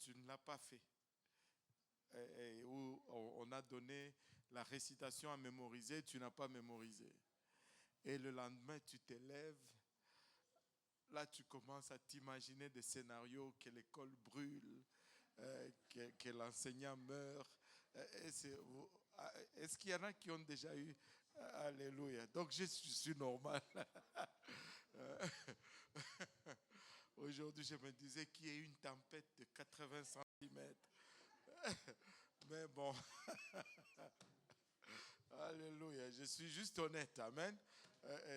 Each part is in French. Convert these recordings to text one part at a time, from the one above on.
tu ne l'as pas fait. Et où on a donné la récitation à mémoriser, tu n'as pas mémorisé. Et le lendemain, tu te lèves. Là, tu commences à t'imaginer des scénarios, que l'école brûle, que l'enseignant meurt. Est-ce qu'il y en a qui ont déjà eu Alléluia. Donc, je suis normal. Aujourd'hui, je me disais qu'il y ait une tempête de 80 centimètres. Mais bon, alléluia, je suis juste honnête, amen.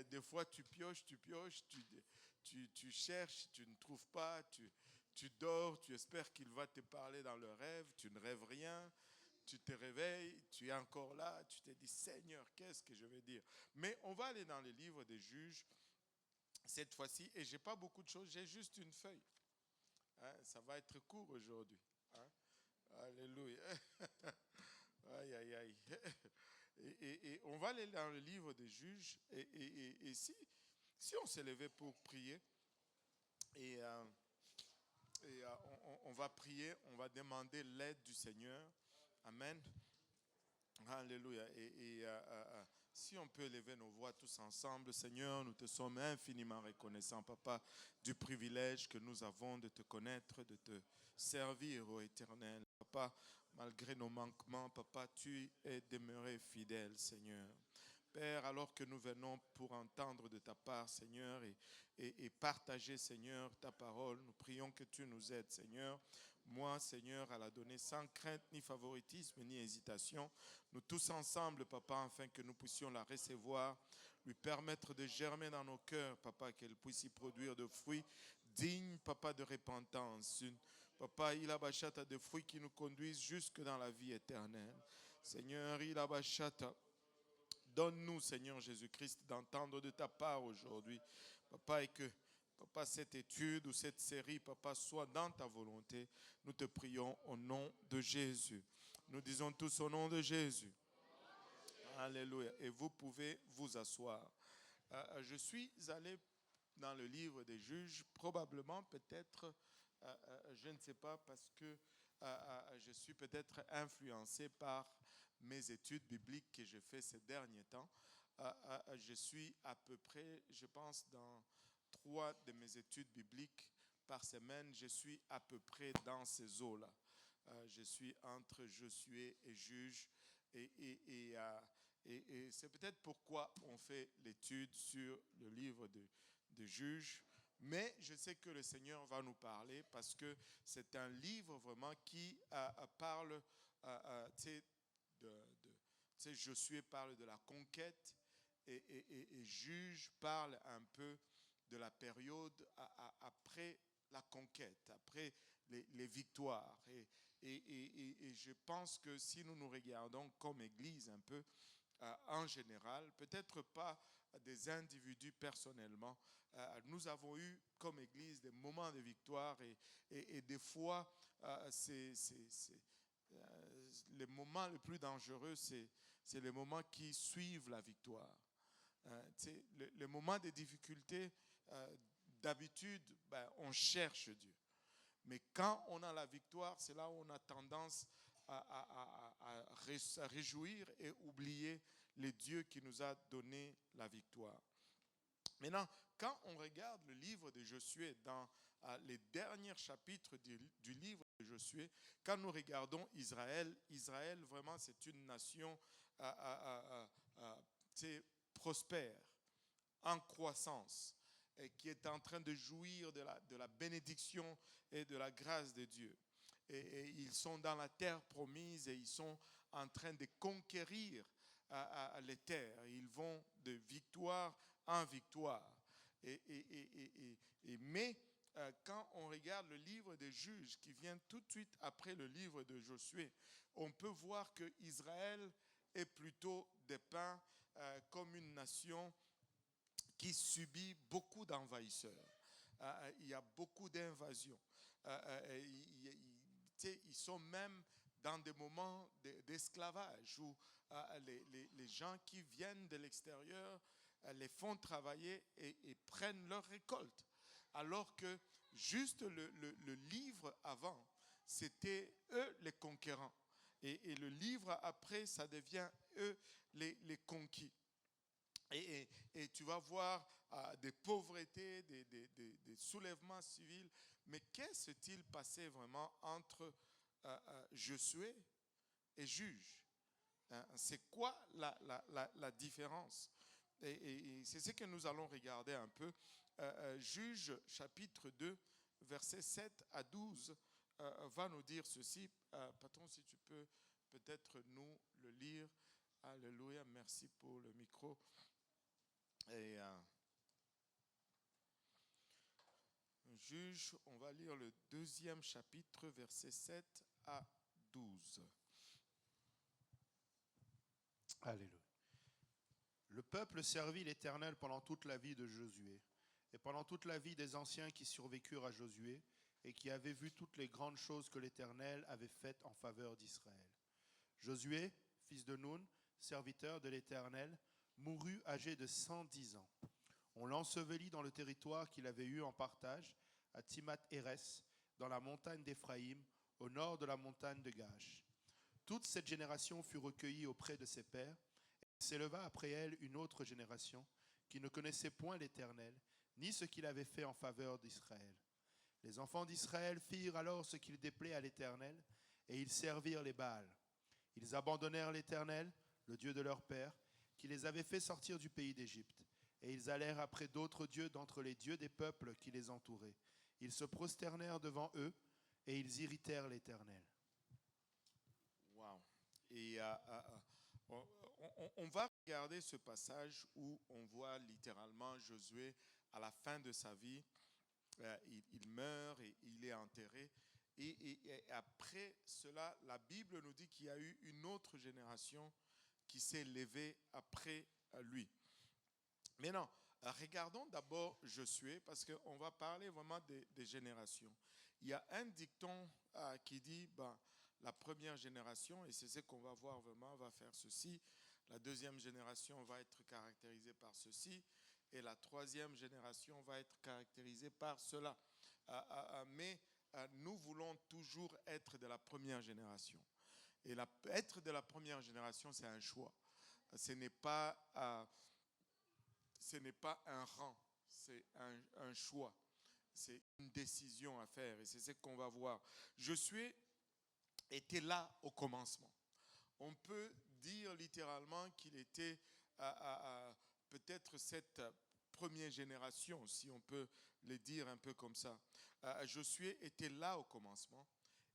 Des fois, tu pioches, tu cherches, tu ne trouves pas, tu dors, tu espères qu'il va te parler dans le rêve, tu ne rêves rien, tu te réveilles, tu es encore là, tu te dis, Seigneur, qu'est-ce que je vais dire? Mais on va aller dans le livre des Juges cette fois-ci, et je n'ai pas beaucoup de choses, j'ai juste une feuille. Hein, ça va être court aujourd'hui. Hein? Alléluia. Aïe, aïe, aïe. Et on va aller dans le livre des Juges. Et si on s'est levé pour prier, et on va prier, on va demander l'aide du Seigneur. Amen. Alléluia. Si on peut élever nos voix tous ensemble, Seigneur, nous te sommes infiniment reconnaissants, Papa, du privilège que nous avons de te connaître, de te servir, ô Éternel. Papa, malgré nos manquements, Papa, tu es demeuré fidèle, Seigneur. Père, alors que nous venons pour entendre de ta part, Seigneur, et partager, Seigneur, ta parole, nous prions que tu nous aides, Seigneur. Moi, Seigneur, à la donner sans crainte, ni favoritisme, ni hésitation. Nous tous ensemble, Papa, afin que nous puissions la recevoir, lui permettre de germer dans nos cœurs, Papa, qu'elle puisse y produire de fruits dignes, Papa, de repentance. Papa, il a bachata de fruits qui nous conduisent jusque dans la vie éternelle. Seigneur, il a bachata. Donne-nous, Seigneur Jésus-Christ, d'entendre de ta part aujourd'hui, Papa, et que, Papa, cette étude ou cette série, Papa, soit dans ta volonté. Nous te prions au nom de Jésus. Nous disons tous au nom de Jésus. Alléluia. Et vous pouvez vous asseoir. Je suis allé dans le livre des Juges, probablement, peut-être, je ne sais pas, parce que je suis peut-être influencé par mes études bibliques que j'ai fait ces derniers temps. Je suis à peu près, je pense, dans 3 de mes études bibliques par semaine, je suis à peu près dans ces eaux-là. Je suis entre Josué et Juges, et c'est peut-être pourquoi on fait l'étude sur le livre de Juges. Mais je sais que le Seigneur va nous parler parce que c'est un livre vraiment qui parle, Josué parle de la conquête et Juge parle un peu de la période après la conquête, après les victoires. Et je pense que si nous nous regardons comme Église un peu, en général, peut-être pas des individus personnellement, nous avons eu comme Église des moments de victoire et des fois, les moments les plus dangereux, c'est les moments qui suivent la victoire. Les moments de difficulté, d'habitude, on cherche Dieu. Mais quand on a la victoire, c'est là où on a tendance à réjouir et oublier les dieux qui nous a donné la victoire. Maintenant, quand on regarde le livre de Josué, dans les derniers chapitres du livre de Josué, quand nous regardons Israël, Israël vraiment c'est une nation prospère, en croissance, et qui est en train de jouir de la bénédiction et de la grâce de Dieu. Et ils sont dans la terre promise et ils sont en train de conquérir les terres. Ils vont de victoire en victoire. Mais quand on regarde le livre des Juges qui vient tout de suite après le livre de Josué, on peut voir que Israël est plutôt dépeint comme une nation qui subit beaucoup d'envahisseurs. Il y a beaucoup d'invasions. Ils sont même dans des moments d'esclavage où les gens qui viennent de l'extérieur les font travailler et prennent leur récolte. Alors que juste le livre avant, c'était eux les conquérants. Et le livre après, ça devient eux les conquis. Et tu vas voir des pauvretés, des soulèvements civils. Mais qu'est-ce qui s'est passé vraiment entre Josué et juge? C'est quoi la différence? Et c'est ce que nous allons regarder un peu. Juge chapitre 2, versets 7 à 12, va nous dire ceci. Patron, si tu peux peut-être nous le lire. Alléluia, merci pour le micro. Et Juge, on va lire le 2e chapitre, versets 7 à 12. Alléluia. Le peuple servit l'Éternel pendant toute la vie de Josué et pendant toute la vie des anciens qui survécurent à Josué et qui avaient vu toutes les grandes choses que l'Éternel avait faites en faveur d'Israël. Josué, fils de Nun, serviteur de l'Éternel, mourut âgé de 110 ans. On l'ensevelit dans le territoire qu'il avait eu en partage à Timnath-Hérès, dans la montagne d'Éphraïm, au nord de la montagne de Gash. Toute cette génération fut recueillie auprès de ses pères, et s'éleva après elle une autre génération qui ne connaissait point l'Éternel, ni ce qu'il avait fait en faveur d'Israël. Les enfants d'Israël firent alors ce qu'il déplaît à l'Éternel, et ils servirent les Baals. Ils abandonnèrent l'Éternel, le Dieu de leur père, qui les avait fait sortir du pays d'Égypte. Et ils allèrent après d'autres dieux d'entre les dieux des peuples qui les entouraient. Ils se prosternèrent devant eux, et ils irritèrent l'Éternel. Wow. Et on va regarder ce passage où on voit littéralement Josué à la fin de sa vie. Il meurt et il est enterré. Et après cela, la Bible nous dit qu'il y a eu une autre génération qui s'est levée après lui. Mais non, regardons d'abord Josué, parce qu'on va parler vraiment des générations. Il y a un dicton qui dit, la première génération, et c'est ce qu'on va voir vraiment, va faire ceci. La deuxième génération va être caractérisée par ceci. Et la troisième génération va être caractérisée par cela. Mais nous voulons toujours être de la première génération. Et être de la première génération, c'est un choix. Ce n'est pas un rang, c'est un choix. C'est une décision à faire et c'est ce qu'on va voir. Josué était là au commencement. On peut dire littéralement qu'il était peut-être cette première génération, si on peut le dire un peu comme ça. Josué était là au commencement.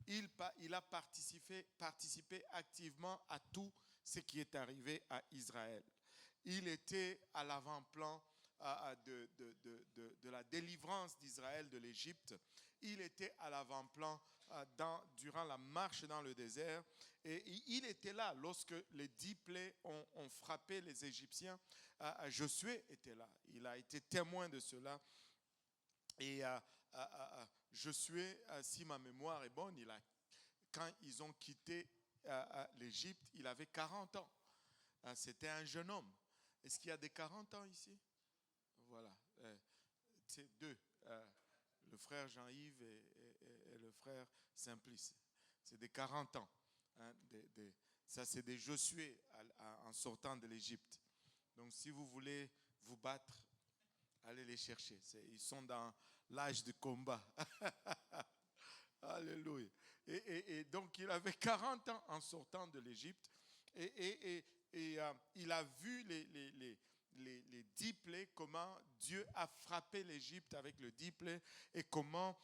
Il a participé activement à tout ce qui est arrivé à Israël. Il était à l'avant-plan de la délivrance d'Israël de l'Égypte. Il était à l'avant-plan durant la marche dans le désert. Et il était là lorsque les 10 plaies ont frappé les Égyptiens. Josué était là. Il a été témoin de cela. Et Josué, si ma mémoire est bonne, quand ils ont quitté l'Égypte, il avait 40 ans. C'était un jeune homme. Est-ce qu'il y a des 40 ans ici? Voilà. C'est deux. Le frère Jean-Yves et le frère Simplice. C'est des 40 ans. Ça, c'est des Josué en sortant de l'Égypte. Donc, si vous voulez vous battre, allez les chercher. Ils sont dans l'âge de combat. Alléluia. Et donc, il avait 40 ans en sortant de l'Égypte. Et il a vu les 10 plaies, comment Dieu a frappé l'Égypte avec le 10 plaies et comment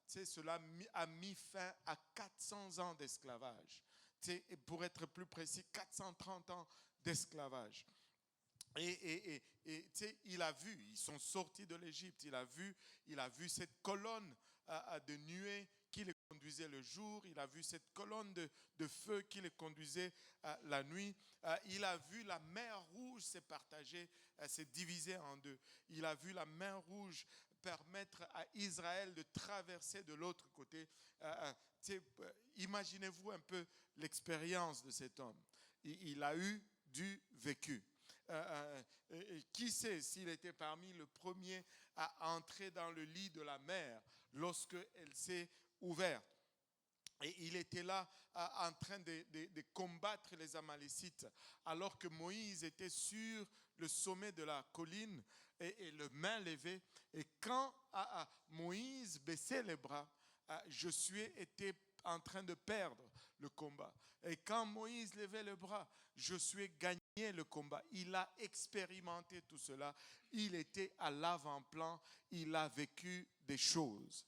cela a mis fin à 400 ans d'esclavage. Et pour être plus précis, 430 ans d'esclavage. Et il a vu, ils sont sortis de l'Égypte, il a vu cette colonne de nuée qui les conduisait le jour, il a vu cette colonne de feu qui les conduisait la nuit, il a vu la mer Rouge se partager, se diviser en deux, il a vu la mer Rouge permettre à Israël de traverser de l'autre côté. Imaginez-vous un peu l'expérience de cet homme. Il a eu du vécu. Qui sait s'il était parmi les premiers à entrer dans le lit de la mer lorsqu'elle s'est ouverte. Et il était là en train de combattre les Amalécites, alors que Moïse était sur le sommet de la colline et le main levée. Et quand Moïse baissait les bras, Josué était en train de perdre le combat. Et quand Moïse levait le bras, Josué gagnait le combat. Il a expérimenté tout cela. Il était à l'avant-plan. Il a vécu des choses.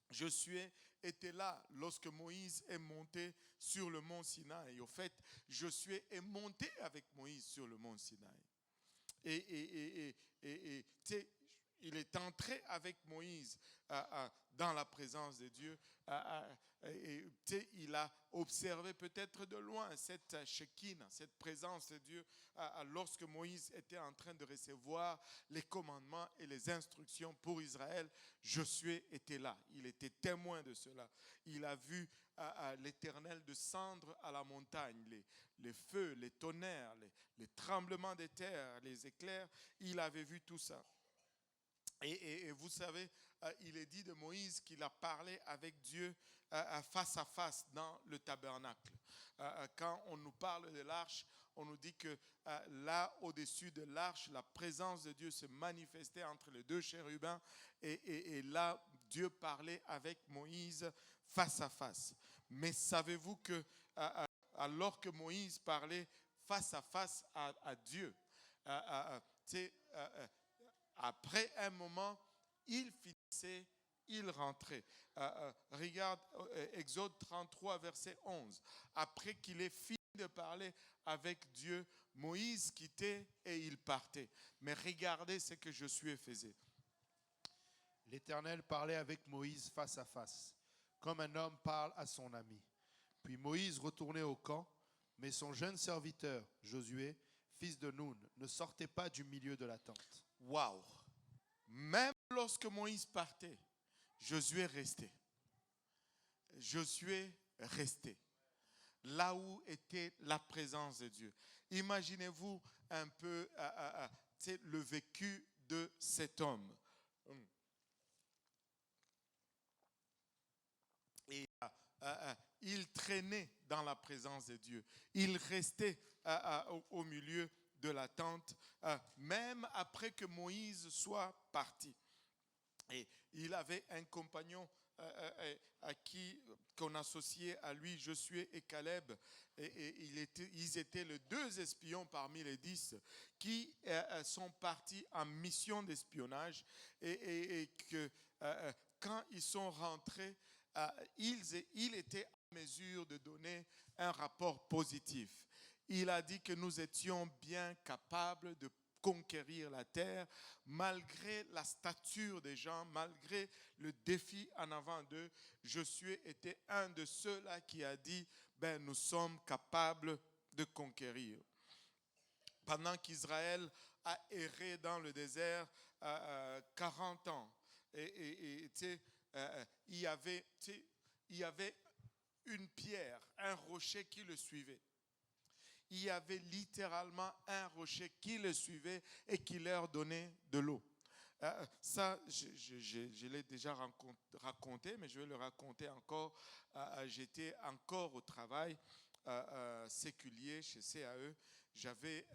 Josué était là lorsque Moïse est monté sur le mont Sinaï. Au fait, Josué est monté avec Moïse sur le mont Sinaï. Tu sais, il est entré avec Moïse dans la présence de Dieu. Il a observé peut-être de loin cette Shekinah, cette présence de Dieu, lorsque Moïse était en train de recevoir les commandements et les instructions pour Israël. Josué était là, il était témoin de cela. Il a vu l'Éternel descendre à la montagne, les feux, les tonnerres, les tremblements de terre, les éclairs. Il avait vu tout ça. Et vous savez, il est dit de Moïse qu'il a parlé avec Dieu face à face dans le tabernacle. Quand on nous parle de l'arche, on nous dit que là, au-dessus de l'arche, la présence de Dieu se manifestait entre les deux chérubins. Et là, Dieu parlait avec Moïse face à face. Mais savez-vous que alors que Moïse parlait face à face à Dieu, après un moment, il finissait, il rentrait. Regarde Exode 33, verset 11. Après qu'il ait fini de parler avec Dieu, Moïse quittait et il partait. Mais regardez ce que Josué faisait. L'Éternel parlait avec Moïse face à face, comme un homme parle à son ami. Puis Moïse retournait au camp, mais son jeune serviteur, Josué, fils de Nun, ne sortait pas du milieu de la tente. Waouh! Même lorsque Moïse partait, Josué restait. Josué restait. Là où était la présence de Dieu. Imaginez-vous un peu le vécu de cet homme. Et il traînait dans la présence de Dieu. Il restait au milieu de la tente, même après que Moïse soit parti. Et il avait un compagnon qu'on associait à lui, Josué et Caleb. Et ils étaient les 2 espions parmi les 10 qui sont partis en mission d'espionnage. Et que quand ils sont rentrés, il était en mesure de donner un rapport positif. Il a dit que nous étions bien capables de conquérir la terre, malgré la stature des gens, malgré le défi en avant d'eux. Josué était un de ceux-là qui a dit, nous sommes capables de conquérir. Pendant qu'Israël a erré dans le désert 40 ans, il y avait une pierre, un rocher qui le suivait. Il y avait littéralement un rocher qui le suivait et qui leur donnait de l'eau. Ça, je l'ai déjà raconté, mais je vais le raconter encore. J'étais encore au travail séculier chez CAE. J'avais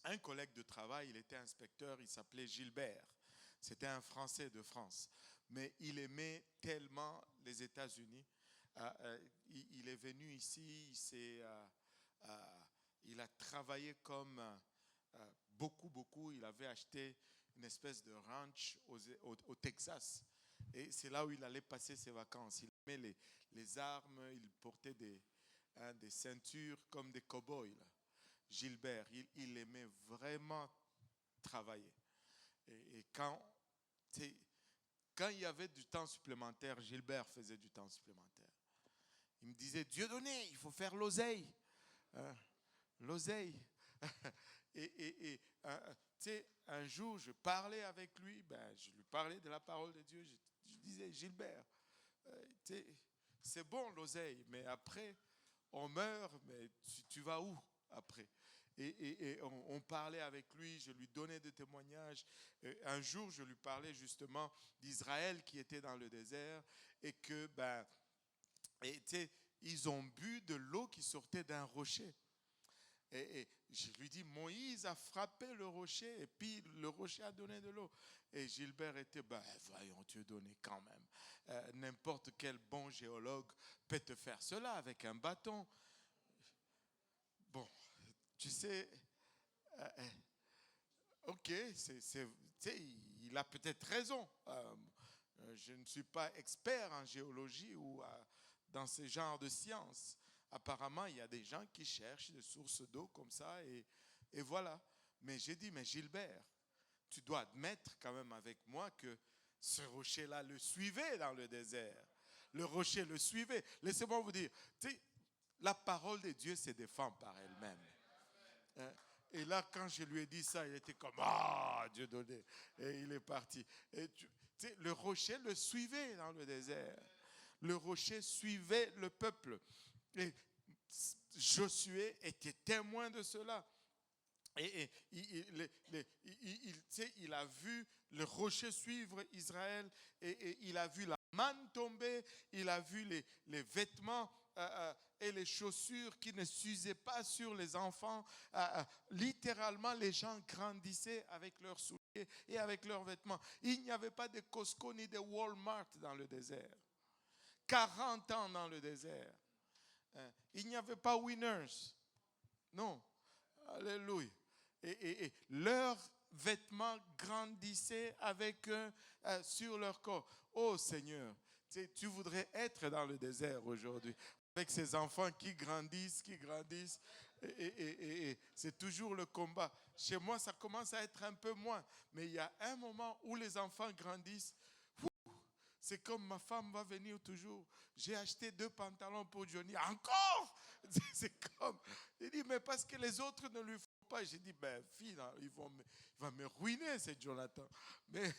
un collègue de travail, il était inspecteur, il s'appelait Gilbert. C'était un Français de France. Mais il aimait tellement les États-Unis. Il est venu ici, il a travaillé comme beaucoup. Il avait acheté une espèce de ranch au Texas. Et c'est là où il allait passer ses vacances. Il aimait les armes, il portait des ceintures comme des cow-boys. Gilbert, il aimait vraiment travailler. Et quand il y avait du temps supplémentaire, Gilbert faisait du temps supplémentaire. Il me disait, Dieudonné, il faut faire l'oseille. L'oseille. Et un jour, je parlais avec lui, je lui parlais de la parole de Dieu. Je disais, Gilbert, c'est bon l'oseille, mais après, on meurt, mais tu vas où après? et on parlait avec lui, je lui donnais des témoignages. Un jour, je lui parlais justement d'Israël qui était dans le désert et que, ils ont bu de l'eau qui sortait d'un rocher. Et je lui dis, Moïse a frappé le rocher et puis le rocher a donné de l'eau. Et Gilbert était, voyons, Dieu donné quand même. N'importe quel bon géologue peut te faire cela avec un bâton. Bon, tu sais, ok, il a peut-être raison. Je ne suis pas expert en géologie ou dans ce genre de sciences. Apparemment, il y a des gens qui cherchent des sources d'eau comme ça et voilà. Mais j'ai dit, mais Gilbert, tu dois admettre quand même avec moi que ce rocher-là le suivait dans le désert. Le rocher le suivait. Laissez-moi vous dire, la parole de Dieu se défend par elle-même. Et là, quand je lui ai dit ça, il était comme, Dieu donné. Et il est parti. Et le rocher le suivait dans le désert. Le rocher suivait le peuple. Et Josué était témoin de cela. Et il a vu le rocher suivre Israël. Et il a vu la manne tomber. Il a vu les vêtements et les chaussures qui ne s'usaient pas sur les enfants. Littéralement, les gens grandissaient avec leurs souliers et avec leurs vêtements. Il n'y avait pas de Costco ni de Walmart dans le désert. 40 ans dans le désert. Il n'y avait pas Winners. Non. Alléluia. Et leurs vêtements grandissaient avec eux sur leur corps. Oh Seigneur, tu voudrais être dans le désert aujourd'hui. Avec ces enfants qui grandissent. Et c'est toujours le combat. Chez moi, ça commence à être un peu moins. Mais il y a un moment où les enfants grandissent. C'est comme ma femme va venir toujours. J'ai acheté 2 pantalons pour Johnny. Encore? C'est comme. Il dit, mais parce que les autres ne lui font pas. J'ai dit, fille, il va me ruiner, c'est Jonathan. Mais,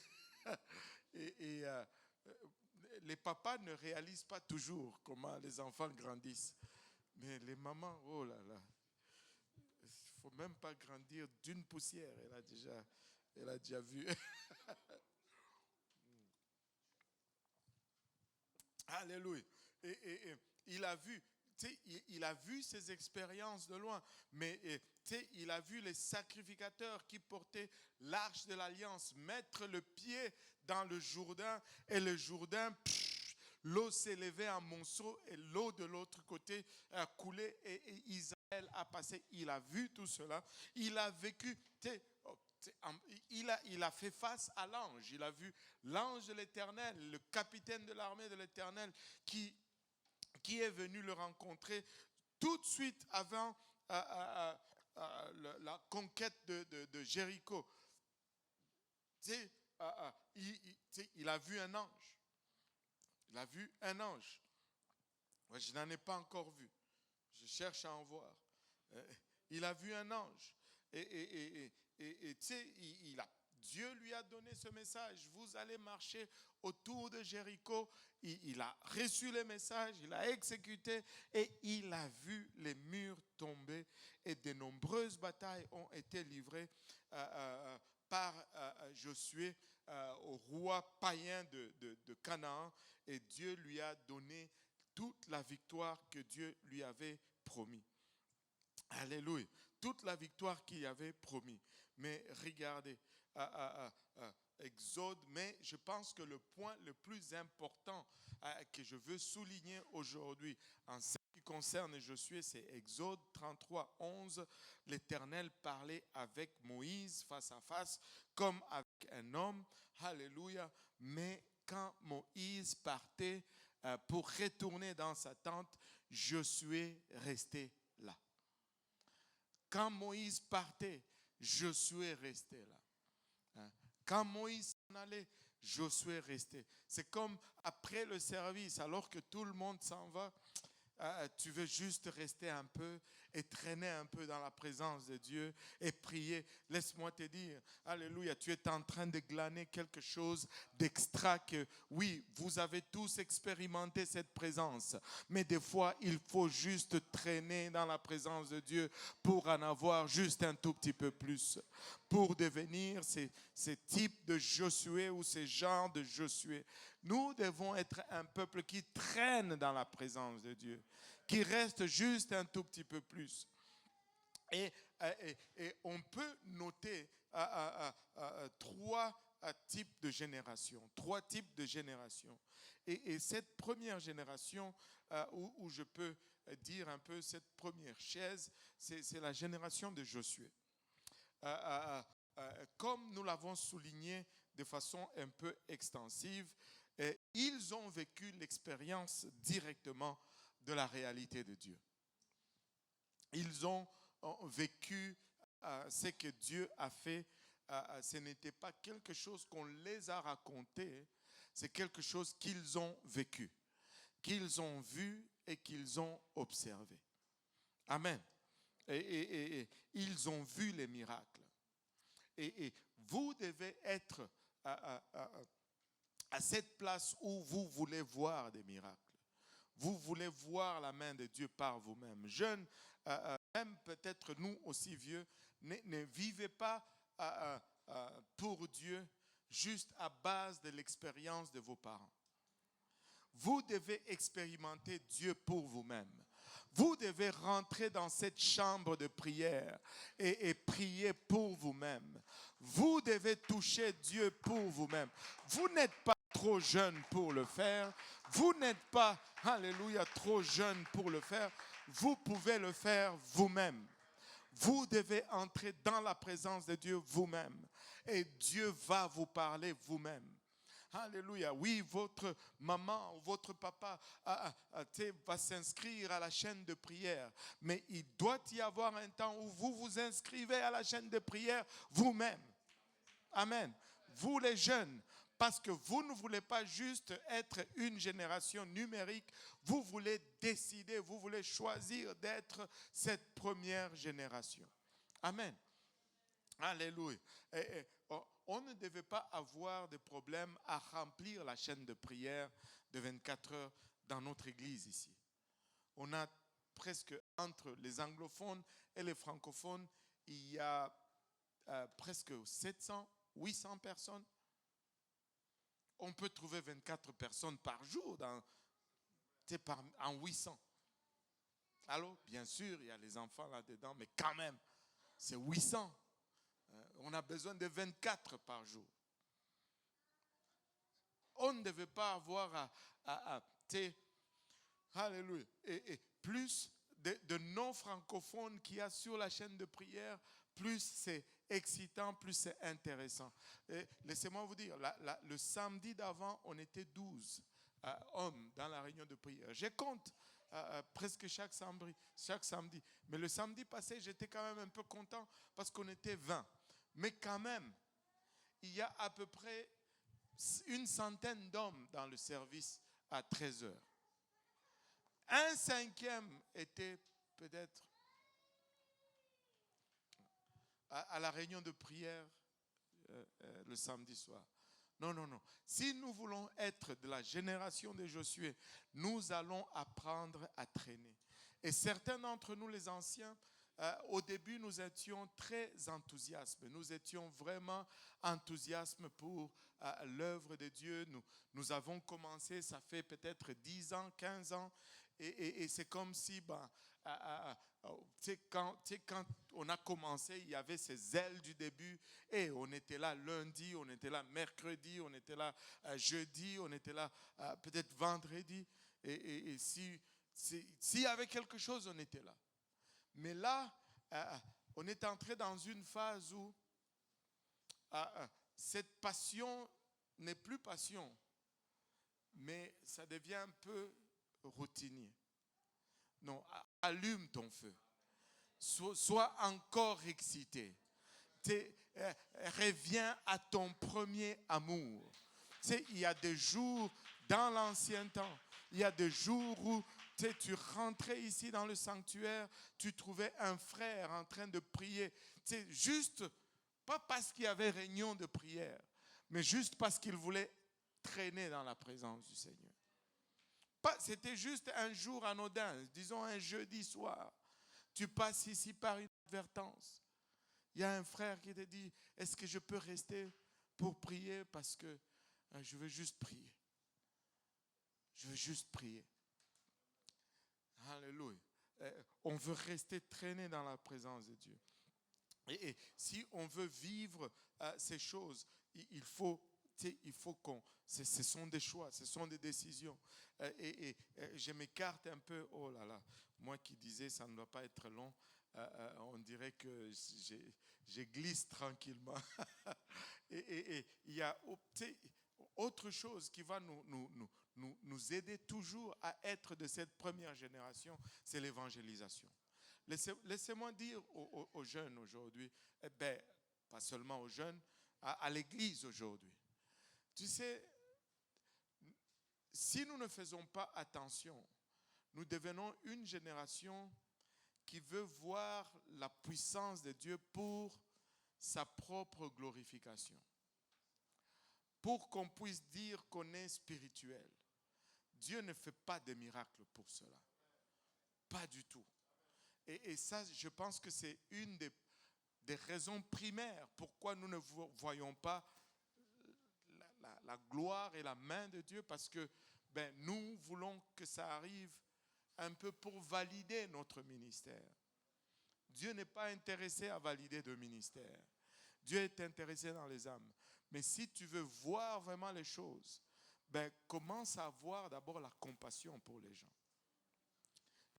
les papas ne réalisent pas toujours comment les enfants grandissent. Mais les mamans, oh là là. Il ne faut même pas grandir d'une poussière. Elle a déjà vu. Alléluia. Et il a vu, il a vu ces expériences de loin, mais il a vu les sacrificateurs qui portaient l'arche de l'alliance mettre le pied dans le Jourdain et le Jourdain, l'eau s'élevait en monceau et l'eau de l'autre côté coulait et Israël a passé. Il a vu tout cela. Il a vécu. Il a fait face à l'ange. Il a vu l'ange de l'Éternel, le capitaine de l'armée de l'Éternel qui est venu le rencontrer tout de suite avant la conquête de Jéricho. Il a vu un ange. Il a vu un ange. Moi, je n'en ai pas encore vu. Je cherche à en voir. Il a vu un ange. Dieu lui a donné ce message. Vous allez marcher autour de Jéricho. Il a reçu le message, il a exécuté et il a vu les murs tomber. Et de nombreuses batailles ont été livrées par Josué au roi païen de Canaan. Et Dieu lui a donné toute la victoire que Dieu lui avait promis. Alléluia. Toute la victoire qu'il avait promis. Mais regardez, Exode, mais je pense que le point le plus important que je veux souligner aujourd'hui en ce qui concerne Josué, c'est Exode 33, 11. L'Éternel parlait avec Moïse face à face comme avec un homme. Alléluia. Mais quand Moïse partait pour retourner dans sa tente, Josué restait là. Quand Moïse partait, Josué restait là. Quand Moïse s'en allait, Josué restait. C'est comme après le service, alors que tout le monde s'en va, tu veux juste rester un peu et traîner un peu dans la présence de Dieu et prier. Laisse-moi te dire, alléluia, tu es en train de glaner quelque chose d'extra que, oui, vous avez tous expérimenté cette présence, mais des fois, il faut juste traîner dans la présence de Dieu pour en avoir juste un tout petit peu plus, pour devenir ces types de Josué ou ces genres de Josué. Nous devons être un peuple qui traîne dans la présence de Dieu, qui reste juste un tout petit peu plus. Et on peut noter trois types de générations. Trois types de générations. Et cette première génération, où je peux dire un peu cette première chaise, c'est la génération de Josué. Comme nous l'avons souligné de façon un peu extensive, ils ont vécu l'expérience directement de la réalité de Dieu. Ils ont vécu ce que Dieu a fait. Ce n'était pas quelque chose qu'on les a raconté, c'est quelque chose qu'ils ont vécu, qu'ils ont vu et qu'ils ont observé. Amen. Et ils ont vu les miracles. Et vous devez être à cette place où vous voulez voir des miracles. Vous voulez voir la main de Dieu par vous-même. Jeunes, même peut-être nous aussi vieux, ne vivez pas pour Dieu juste à base de l'expérience de vos parents. Vous devez expérimenter Dieu pour vous-même. Vous devez rentrer dans cette chambre de prière et prier pour vous-même. Vous devez toucher Dieu pour vous-même. Vous n'êtes pas trop jeune pour le faire. Vous n'êtes pas, alléluia, trop jeune pour le faire. Vous pouvez le faire vous-même. Vous devez entrer dans la présence de Dieu vous-même. Et Dieu va vous parler vous-même. Alléluia. Oui, votre maman ou votre papa va s'inscrire à la chaîne de prière. Mais il doit y avoir un temps où vous vous inscrivez à la chaîne de prière vous-même. Amen. Vous les jeunes, parce que vous ne voulez pas juste être une génération numérique, vous voulez décider, vous voulez choisir d'être cette première génération. Amen. Alléluia. On ne devait pas avoir de problème à remplir la chaîne de prière de 24 heures dans notre église ici. On a presque, entre les anglophones et les francophones, il y a presque 700, 800 personnes. On peut trouver 24 personnes par jour en 800. Alors, bien sûr, il y a les enfants là-dedans, mais quand même, c'est 800. On a besoin de 24 par jour. On ne devait pas avoir alléluia, et plus de non-francophones qu'il y a sur la chaîne de prière, plus c'est excitant, plus c'est intéressant. Laissez-moi vous dire, le samedi d'avant, on était 12 hommes dans la réunion de prière. Je compte presque chaque samedi. Mais le samedi passé, j'étais quand même un peu content parce qu'on était 20. Mais quand même, il y a à peu près une centaine d'hommes dans le service à 13 heures. Un cinquième était peut-être à la réunion de prière le samedi soir. Non. Si nous voulons être de la génération de Josué, nous allons apprendre à traîner. Et certains d'entre nous, les anciens, au début, nous étions très enthousiastes. Nous étions vraiment enthousiastes pour l'œuvre de Dieu. Nous avons commencé, ça fait peut-être 10 ans, 15 ans. Et c'est comme si, quand on a commencé, il y avait ces ailes du début. Et on était là lundi, on était là mercredi, on était là jeudi, on était là peut-être vendredi. Et s'il y avait quelque chose, on était là. Mais là, on est entré dans une phase où cette passion n'est plus passion, mais ça devient un peu routinier. Non, allume ton feu. Sois encore excité. Reviens à ton premier amour. Tu sais, il y a des jours dans l'ancien temps, il y a des jours où Tu rentrais ici dans le sanctuaire, tu trouvais un frère en train de prier. Juste, pas parce qu'il y avait réunion de prière, mais juste parce qu'il voulait traîner dans la présence du Seigneur. C'était juste un jour anodin, disons un jeudi soir. Tu passes ici par une advertence. Il y a un frère qui te dit, est-ce que je peux rester pour prier parce que je veux juste prier. Je veux juste prier. Alléluia. On veut rester traîné dans la présence de Dieu. Et si on veut vivre ces choses, il faut qu'on... Ce sont des choix, ce sont des décisions. Je m'écarte un peu. Oh là là, moi qui disais ça ne doit pas être long, on dirait que je glisse tranquillement. Et il y a autre chose qui va nous aider toujours à être de cette première génération, c'est l'évangélisation. Laissez-moi dire aux jeunes aujourd'hui, pas seulement aux jeunes, à l'église aujourd'hui. Tu sais, si nous ne faisons pas attention, nous devenons une génération qui veut voir la puissance de Dieu pour sa propre glorification. Pour qu'on puisse dire qu'on est spirituel. Dieu ne fait pas de miracles pour cela. Pas du tout. Et ça, je pense que c'est une des raisons primaires pourquoi nous ne voyons pas la gloire et la main de Dieu, parce que nous voulons que ça arrive un peu pour valider notre ministère. Dieu n'est pas intéressé à valider de ministère. Dieu est intéressé dans les âmes. Mais si tu veux voir vraiment les choses, commence à avoir d'abord la compassion pour les gens.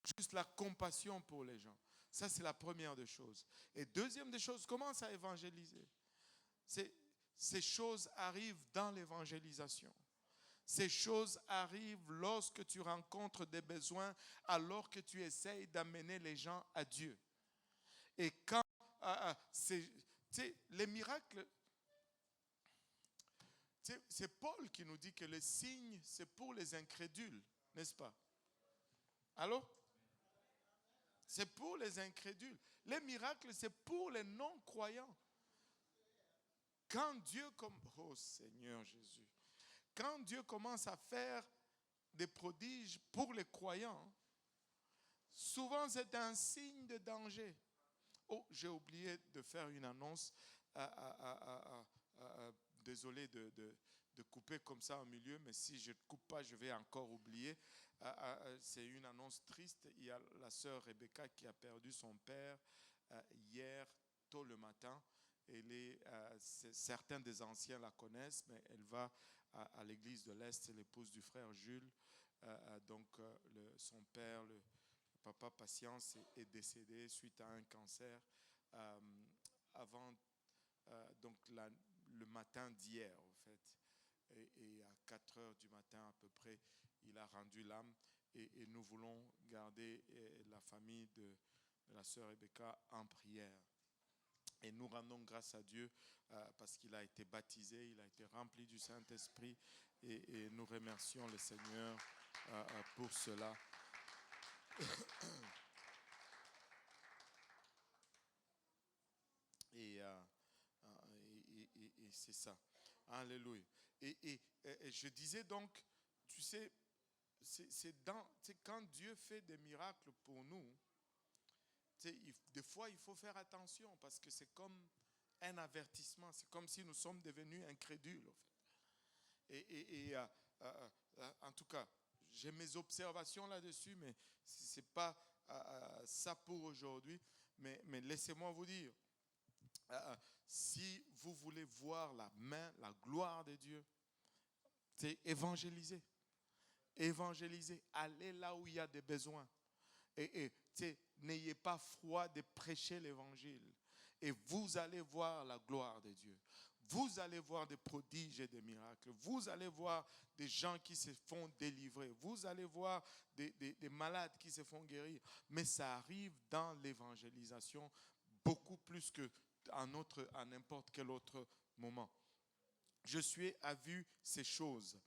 Juste la compassion pour les gens. Ça, c'est la première des choses. Et deuxième des choses, commence à évangéliser. Ces choses arrivent dans l'évangélisation. Ces choses arrivent lorsque tu rencontres des besoins, alors que tu essayes d'amener les gens à Dieu. Et quand les miracles, c'est Paul qui nous dit que les signes, c'est pour les incrédules, n'est-ce pas? Allô? C'est pour les incrédules. Les miracles, c'est pour les non-croyants. Quand Dieu, oh Seigneur Jésus, quand Dieu commence à faire des prodiges pour les croyants, souvent c'est un signe de danger. Oh, j'ai oublié de faire une annonce. Désolé de couper comme ça au milieu, mais si je ne coupe pas, je vais encore oublier. C'est une annonce triste. Il y a la sœur Rebecca qui a perdu son père hier tôt le matin. Certains des anciens la connaissent, mais elle va à l'église de l'Est, c'est l'épouse du frère Jules. Son père, le papa Patience, est décédé suite à un cancer le matin d'hier, en fait. Et à 4 heures du matin à peu près, il a rendu l'âme. Et nous voulons garder la famille de la sœur Rebecca en prière. Et nous rendons grâce à Dieu parce qu'il a été baptisé, il a été rempli du Saint-Esprit. Et nous remercions le Seigneur pour cela. Et c'est ça. Alléluia. Et je disais donc, tu sais, quand Dieu fait des miracles pour nous, des fois il faut faire attention parce que c'est comme un avertissement. C'est comme si nous sommes devenus incrédules. En fait. En tout cas, j'ai mes observations là-dessus, mais ce n'est pas ça pour aujourd'hui. Mais laissez-moi vous dire, si vous voulez voir la main, la gloire de Dieu, c'est évangéliser. Évangéliser. Allez là où il y a des besoins. Et n'ayez pas froid de prêcher l'évangile. Et vous allez voir la gloire de Dieu. Vous allez voir des prodiges et des miracles. Vous allez voir des gens qui se font délivrer. Vous allez voir des malades qui se font guérir. Mais ça arrive dans l'évangélisation beaucoup plus qu'à n'importe quel autre moment. Je suis à vue ces choses.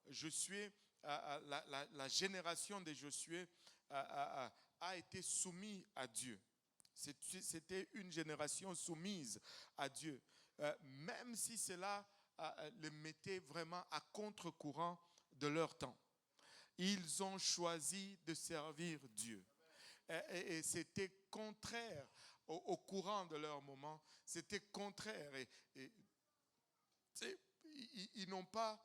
Je suis la génération de Josué a été soumise à Dieu. C'était une génération soumise à Dieu. Même si cela les mettait vraiment à contre-courant de leur temps. Ils ont choisi de servir Dieu. Et c'était contraire au courant de leur moment. C'était contraire. Ils n'ont pas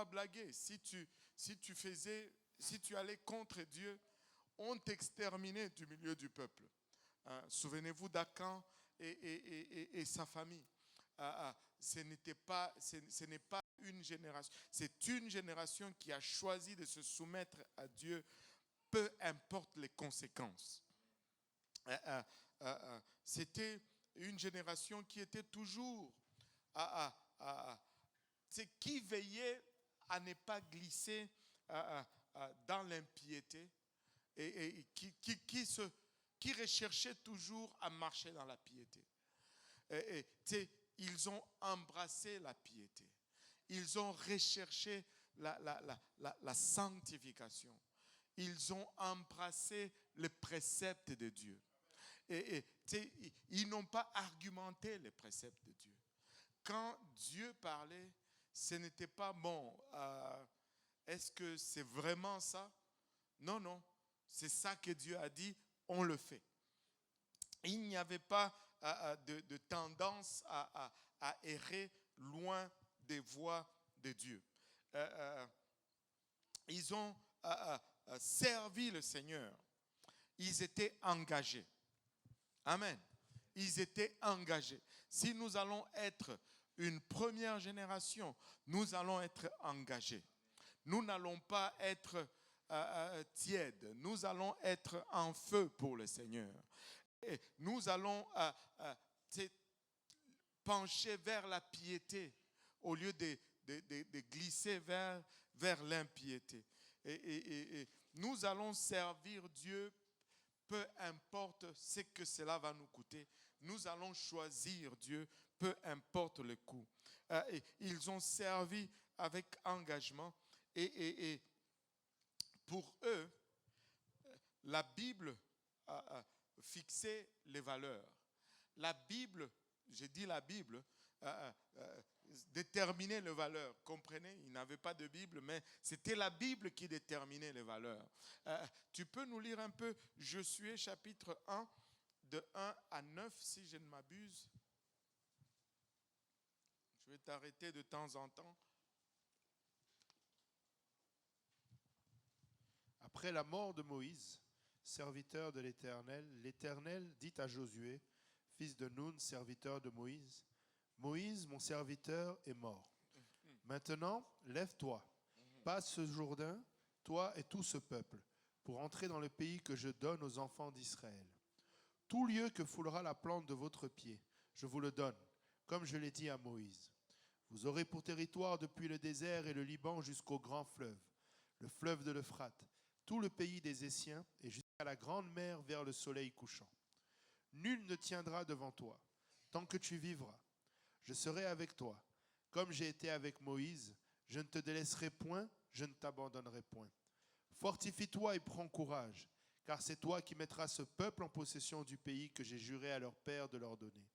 blagué. Si tu allais contre Dieu, on t'exterminait du milieu du peuple. Souvenez-vous d'Akan et sa famille. Ce n'est pas une génération. C'est une génération qui a choisi de se soumettre à Dieu, peu importe les conséquences. C'était une génération qui était toujours qui veillait à ne pas glisser dans l'impiété et qui recherchait toujours à marcher dans la piété. Ils ont embrassé la piété. Ils ont recherché la sanctification. Ils ont embrassé les préceptes de Dieu. Ils n'ont pas argumenté les préceptes de Dieu. Quand Dieu parlait, ce n'était pas bon. Est-ce que c'est vraiment ça? Non, non. C'est ça que Dieu a dit, on le fait. Il n'y avait pas de tendance à errer loin des voies de Dieu. Ils ont servi le Seigneur. Ils étaient engagés. Amen. Ils étaient engagés. Si nous allons être une première génération, nous allons être engagés. Nous n'allons pas être tièdes. Nous allons être en feu pour le Seigneur. Et nous allons pencher vers la piété au lieu de glisser vers l'impiété. Et nous allons servir Dieu, peu importe ce que cela va nous coûter. Nous allons choisir Dieu, peu importe le coût. Ils ont servi avec engagement. Et pour eux, la Bible fixait les valeurs. La Bible, j'ai dit la Bible, déterminait les valeurs. Comprenez, ils n'avaient pas de Bible, mais c'était la Bible qui déterminait les valeurs. Tu peux nous lire un peu Josué chapitre 1, de 1 à 9, si je ne m'abuse. Je vais t'arrêter de temps en temps. Après la mort de Moïse, serviteur de l'Éternel, l'Éternel dit à Josué, fils de Nun, serviteur de Moïse, Moïse, mon serviteur, est mort. Maintenant, lève-toi, passe ce Jourdain, toi et tout ce peuple, pour entrer dans le pays que je donne aux enfants d'Israël. Tout lieu que foulera la plante de votre pied, je vous le donne, comme je l'ai dit à Moïse. Vous aurez pour territoire depuis le désert et le Liban jusqu'au grand fleuve, le fleuve de l'Euphrate, tout le pays des Essiens et jusqu'à la grande mer vers le soleil couchant. Nul ne tiendra devant toi, tant que tu vivras. Je serai avec toi. Comme j'ai été avec Moïse, je ne te délaisserai point, je ne t'abandonnerai point. Fortifie-toi et prends courage, car c'est toi qui mettras ce peuple en possession du pays que j'ai juré à leur père de leur donner.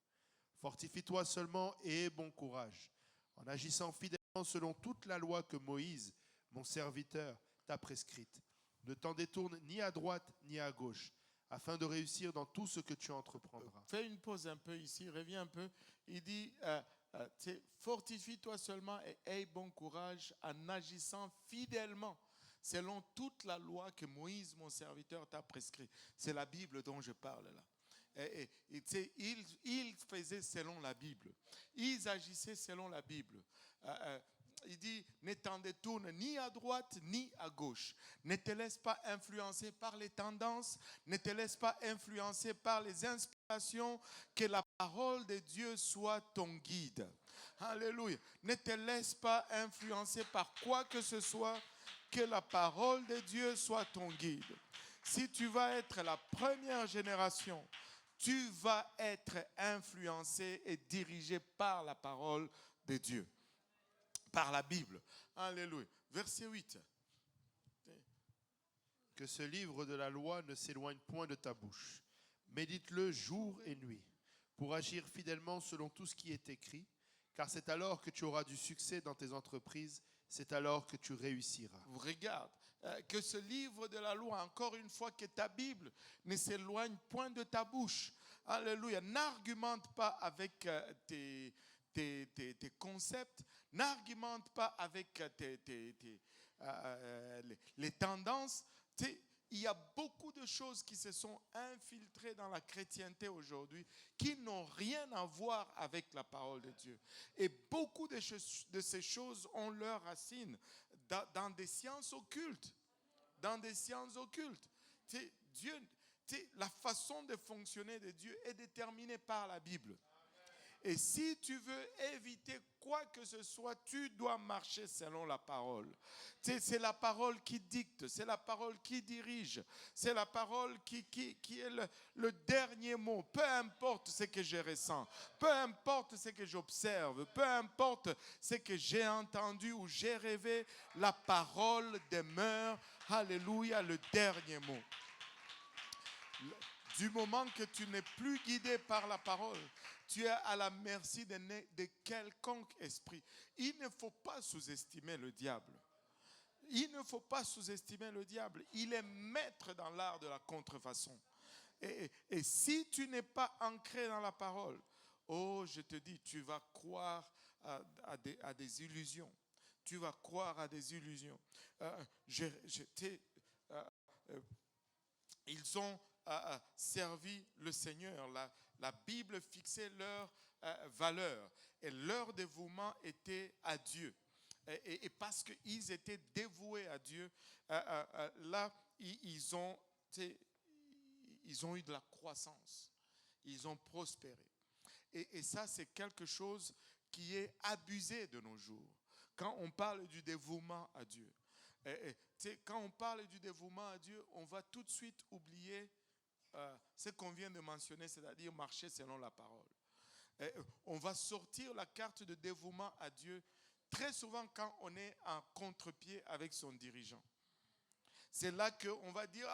Fortifie-toi seulement et aie bon courage, en agissant fidèlement selon toute la loi que Moïse, mon serviteur, t'a prescrite. Ne t'en détourne ni à droite ni à gauche, afin de réussir dans tout ce que tu entreprendras. Fais une pause un peu ici, reviens un peu. Il dit, fortifie-toi seulement et aie bon courage en agissant fidèlement selon toute la loi que Moïse, mon serviteur, t'a prescrite. C'est la Bible dont je parle là. Ils faisaient selon la Bible. Ils agissaient selon la Bible. Il dit, ne t'en détourne ni à droite ni à gauche. Ne te laisse pas influencer par les tendances. Ne te laisse pas influencer par les inspirations. Que la parole de Dieu soit ton guide. Alléluia. Ne te laisse pas influencer par quoi que ce soit. Que la parole de Dieu soit ton guide. Si tu vas être la première génération, tu vas être influencé et dirigé par la parole de Dieu. Par la Bible. Alléluia. Verset 8. que ce livre de la loi ne s'éloigne point de ta bouche. Médite-le jour et nuit, pour agir fidèlement selon tout ce qui est écrit, car c'est alors que tu auras du succès dans tes entreprises, c'est alors que tu réussiras. Regarde, que ce livre de la loi, encore une fois, que ta Bible ne s'éloigne point de ta bouche. Alléluia. N'argumente pas avec tes concepts, n'argumente pas avec les tendances. Tu sais, il y a beaucoup de choses qui se sont infiltrées dans la chrétienté aujourd'hui qui n'ont rien à voir avec la parole de Dieu. Et beaucoup de ces choses ont leurs racines dans des sciences occultes. Dans des sciences occultes. Tu sais, Dieu, tu sais, la façon de fonctionner de Dieu est déterminée par la Bible. Et si tu veux éviter quoi que ce soit, tu dois marcher selon la parole. Tu sais, c'est la parole qui dicte, c'est la parole qui dirige, c'est la parole qui est le dernier mot. Peu importe ce que je ressens, peu importe ce que j'observe, peu importe ce que j'ai entendu ou j'ai rêvé, la parole demeure, alléluia, le dernier mot. Du moment que tu n'es plus guidé par la parole, tu es à la merci de quelconque esprit. Il ne faut pas sous-estimer le diable. Il ne faut pas sous-estimer le diable. Il est maître dans l'art de la contrefaçon. Et si tu n'es pas ancré dans la parole, oh, je te dis, tu vas croire à des illusions. Tu vas croire à des illusions. Ils ont servi le Seigneur. La Bible fixait leur valeur et leur dévouement était à Dieu. Et parce qu'ils étaient dévoués à Dieu, là, ils ont eu de la croissance. Ils ont prospéré. Et ça, c'est quelque chose qui est abusé de nos jours. Quand on parle du dévouement à Dieu. Quand on parle du dévouement à Dieu, on va tout de suite oublier ce qu'on vient de mentionner, c'est-à-dire marcher selon la parole. On va sortir la carte de dévouement à Dieu très souvent quand on est en contre-pied avec son dirigeant. C'est là qu'on va dire,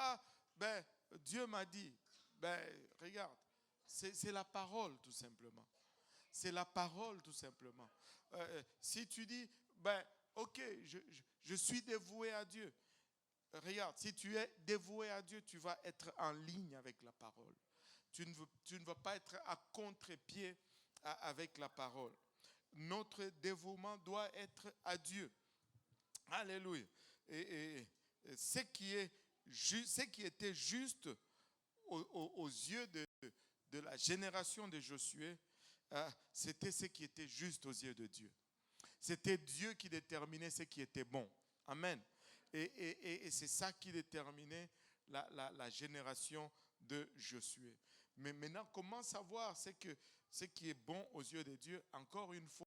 Dieu m'a dit, regarde, c'est la parole tout simplement. C'est la parole tout simplement. Si tu dis, ok, je suis dévoué à Dieu. Regarde, si tu es dévoué à Dieu, tu vas être en ligne avec la parole. Tu ne vas pas être à contre-pied avec la parole. Notre dévouement doit être à Dieu. Alléluia. Et ce qui était juste aux yeux de la génération de Josué, c'était ce qui était juste aux yeux de Dieu. C'était Dieu qui déterminait ce qui était bon. Amen. Et c'est ça qui déterminait la génération de Josué. Mais maintenant, comment savoir ce qui est bon aux yeux de Dieu? Encore une fois,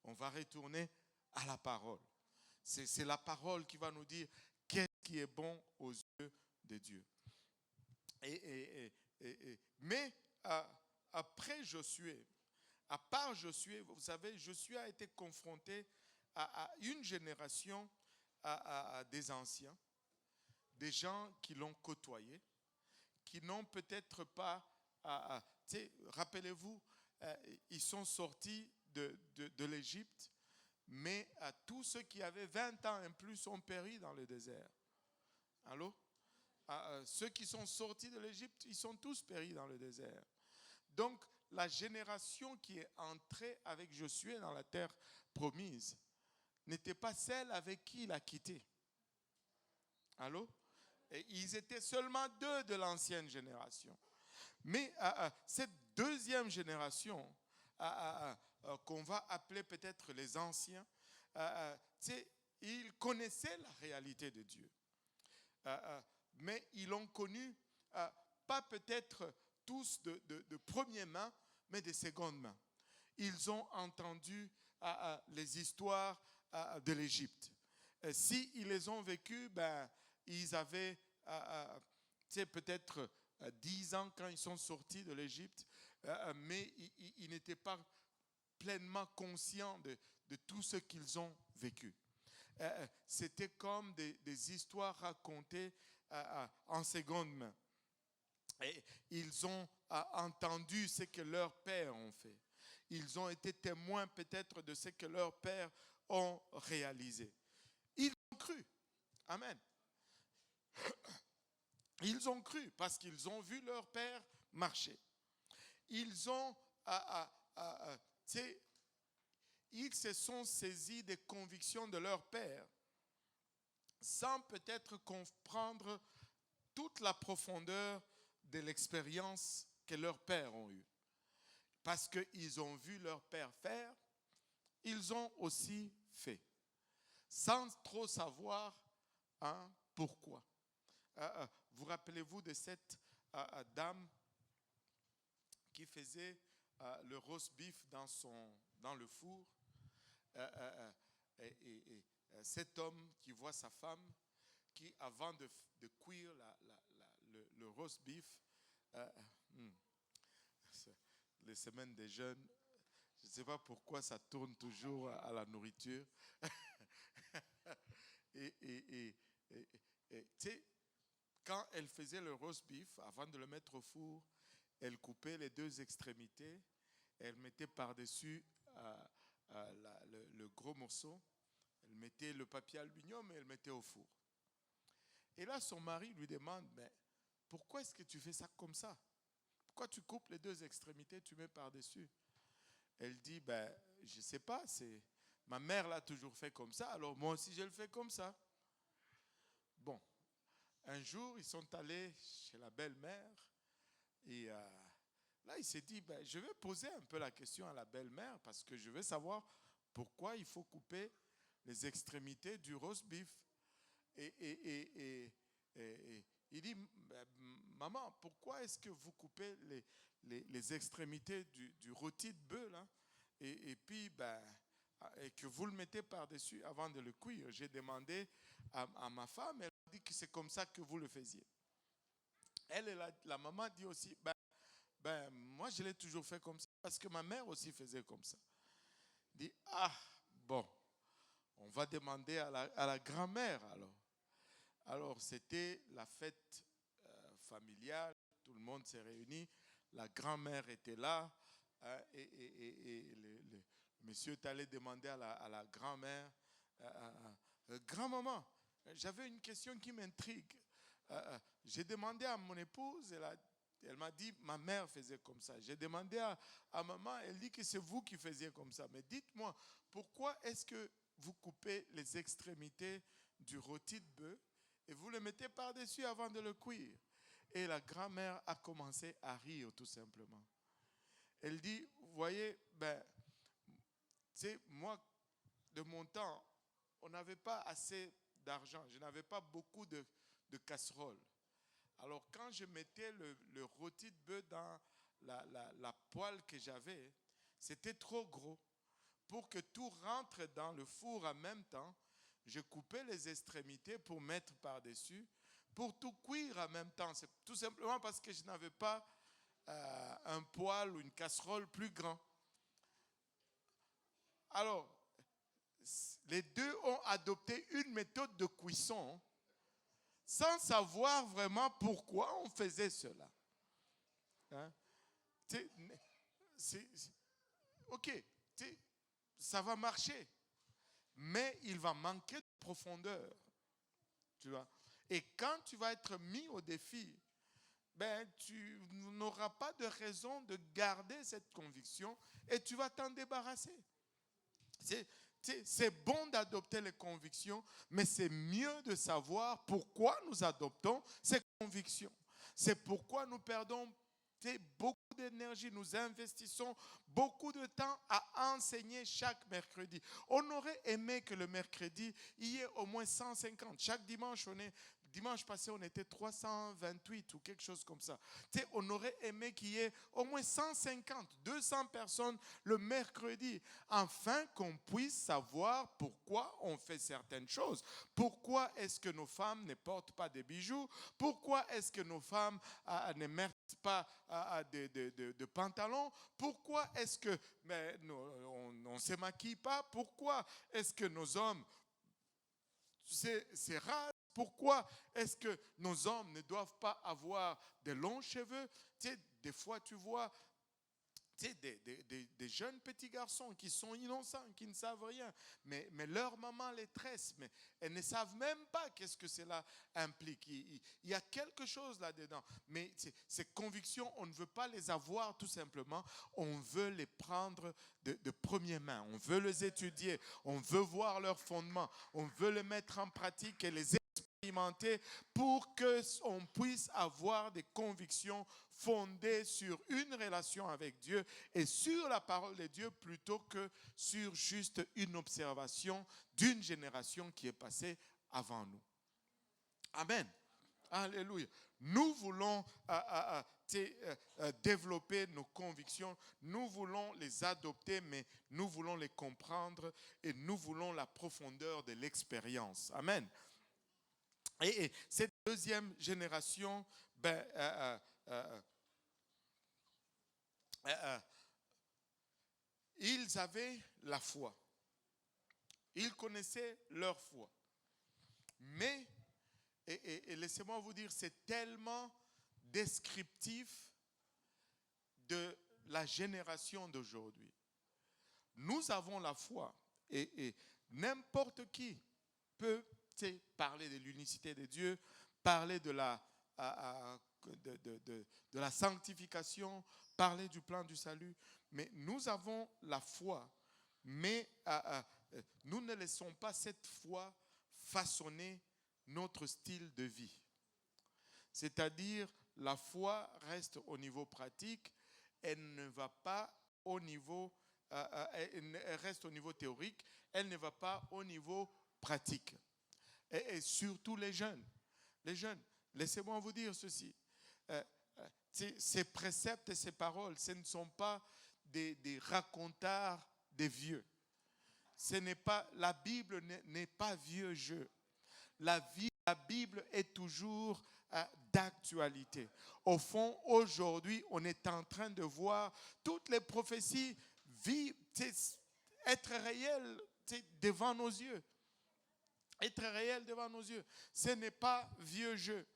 on va retourner à la parole. C'est la parole qui va nous dire qu'est-ce qui est bon aux yeux de Dieu. Mais après Josué, à part Josué, vous savez, Josué a été confronté à une génération des anciens, des gens qui l'ont côtoyé, qui n'ont peut-être pas, rappelez-vous, ils sont sortis de l'Égypte, mais tous ceux qui avaient 20 ans et plus ont péri dans le désert. Allô? Ceux qui sont sortis de l'Égypte, ils sont tous péris dans le désert. Donc, la génération qui est entrée avec Josué dans la terre promise n'était pas celle avec qui il a quitté. Allô? Et ils étaient seulement 2 de l'ancienne génération. Mais cette deuxième génération, qu'on va appeler peut-être les anciens, ils connaissaient la réalité de Dieu. Mais ils l'ont connu, pas peut-être tous de première main, mais de seconde main. Ils ont entendu les histoires de l'Égypte. S'ils les ont vécues, ils avaient peut-être 10 ans quand ils sont sortis de l'Égypte, mais ils n'étaient pas pleinement conscients de tout ce qu'ils ont vécu. c'était comme des histoires racontées en seconde main. Et ils ont entendu ce que leurs pères ont fait. Ils ont été témoins peut-être de ce que leurs pères ont réalisé. Ils ont cru. Amen. Ils ont cru parce qu'ils ont vu leur père marcher. Ils ont, ils se sont saisis des convictions de leur père sans peut-être comprendre toute la profondeur de l'expérience que leurs pères ont eue. Parce qu'ils ont vu leur père faire, ils ont aussi fait, sans trop savoir pourquoi. Vous rappelez-vous de cette dame qui faisait le roast beef dans le four, et cet homme qui voit sa femme qui, avant de cuire le roast beef, les semaines des jeunes, je ne sais pas pourquoi ça tourne toujours à la nourriture. et tu sais, quand elle faisait le roast beef, avant de le mettre au four, elle coupait les deux extrémités, elle mettait par-dessus le gros morceau, elle mettait le papier aluminium et elle mettait au four. Et là, son mari lui demande, mais pourquoi est-ce que tu fais ça comme ça? Pourquoi tu coupes les deux extrémités, tu mets par-dessus? Elle dit, je ne sais pas, ma mère l'a toujours fait comme ça, alors moi aussi je le fais comme ça. Bon, un jour, ils sont allés chez la belle-mère et là, il s'est dit, je vais poser un peu la question à la belle-mère parce que je veux savoir pourquoi il faut couper les extrémités du roast beef. Et il dit, maman, pourquoi est-ce que vous coupez les extrémités du rôti de bœuf là, et puis et que vous le mettez par-dessus avant de le cuire? J'ai demandé à ma femme, elle a dit que c'est comme ça que vous le faisiez. Elle, la maman dit aussi, moi je l'ai toujours fait comme ça parce que ma mère aussi faisait comme ça. Dit, bon, on va demander à la grand-mère alors. Alors, c'était la fête familiale, tout le monde s'est réuni, la grand-mère était là, et le monsieur est allé demander à la grand-mère, grand-maman, j'avais une question qui m'intrigue. J'ai demandé à mon épouse, elle m'a dit, ma mère faisait comme ça. J'ai demandé à maman, elle dit que c'est vous qui faisiez comme ça. Mais dites-moi, pourquoi est-ce que vous coupez les extrémités du rôti de bœuf et vous le mettez par-dessus avant de le cuire? Et la grand-mère a commencé à rire tout simplement. Elle dit, vous voyez, tu sais, moi, de mon temps, on n'avait pas assez d'argent. Je n'avais pas beaucoup de casseroles. Alors, quand je mettais le rôti de bœuf dans la poêle que j'avais, c'était trop gros. Pour que tout rentre dans le four en même temps, je coupais les extrémités pour mettre par-dessus, pour tout cuire en même temps. C'est tout simplement parce que je n'avais pas un poêle ou une casserole plus grand. Alors, les deux ont adopté une méthode de cuisson sans savoir vraiment pourquoi on faisait cela. Hein? Ok, ça va marcher, mais il va manquer de profondeur. Tu vois? Et quand tu vas être mis au défi, tu n'auras pas de raison de garder cette conviction et tu vas t'en débarrasser. C'est bon d'adopter les convictions, mais c'est mieux de savoir pourquoi nous adoptons ces convictions. C'est pourquoi nous perdons beaucoup d'énergie, nous investissons beaucoup de temps à enseigner chaque mercredi. On aurait aimé que le mercredi, il y ait au moins 150. Chaque dimanche, dimanche passé, on était 328 ou quelque chose comme ça. On aurait aimé qu'il y ait au moins 150, 200 personnes le mercredi, afin qu'on puisse savoir pourquoi on fait certaines choses. Pourquoi est-ce que nos femmes ne portent pas de bijoux? Pourquoi est-ce que nos femmes ne mettent pas de pantalons? Pourquoi est-ce que on ne se maquille pas? Pourquoi est-ce que nos hommes c'est rare. Pourquoi est-ce que nos hommes ne doivent pas avoir de longs cheveux? Tu sais, des fois, tu vois des jeunes petits garçons qui sont innocents, qui ne savent rien, mais leur maman les tresse, mais elles ne savent même pas qu'est-ce que cela implique. Il y a quelque chose là-dedans, mais ces convictions, on ne veut pas les avoir tout simplement, on veut les prendre de première main, on veut les étudier, on veut voir leurs fondements, on veut les mettre en pratique et les expérimenter pour qu'on puisse avoir des convictions fondées sur une relation avec Dieu et sur la parole de Dieu plutôt que sur juste une observation d'une génération qui est passée avant nous. Amen. Alléluia. Nous voulons développer nos convictions, nous voulons les adopter, mais nous voulons les comprendre et nous voulons la profondeur de l'expérience. Amen. Et cette deuxième génération, ils avaient la foi. Ils connaissaient leur foi. Mais, et laissez-moi vous dire, c'est tellement descriptif de la génération d'aujourd'hui. Nous avons la foi et n'importe qui peut parler de l'unicité de Dieu, parler de la sanctification, parler du plan du salut, mais nous avons la foi, mais nous ne laissons pas cette foi façonner notre style de vie. C'est-à-dire, la foi reste au niveau pratique, elle ne va pas au niveau, elle reste au niveau théorique, elle ne va pas au niveau pratique. Et surtout les jeunes, laissez-moi vous dire ceci, ces préceptes et ces paroles, ce ne sont pas des racontards des vieux. La Bible n'est pas vieux jeu. La Bible est toujours d'actualité. Au fond, aujourd'hui, on est en train de voir toutes les prophéties être réelles devant nos yeux. Être réel devant nos yeux. Ce n'est pas vieux jeu.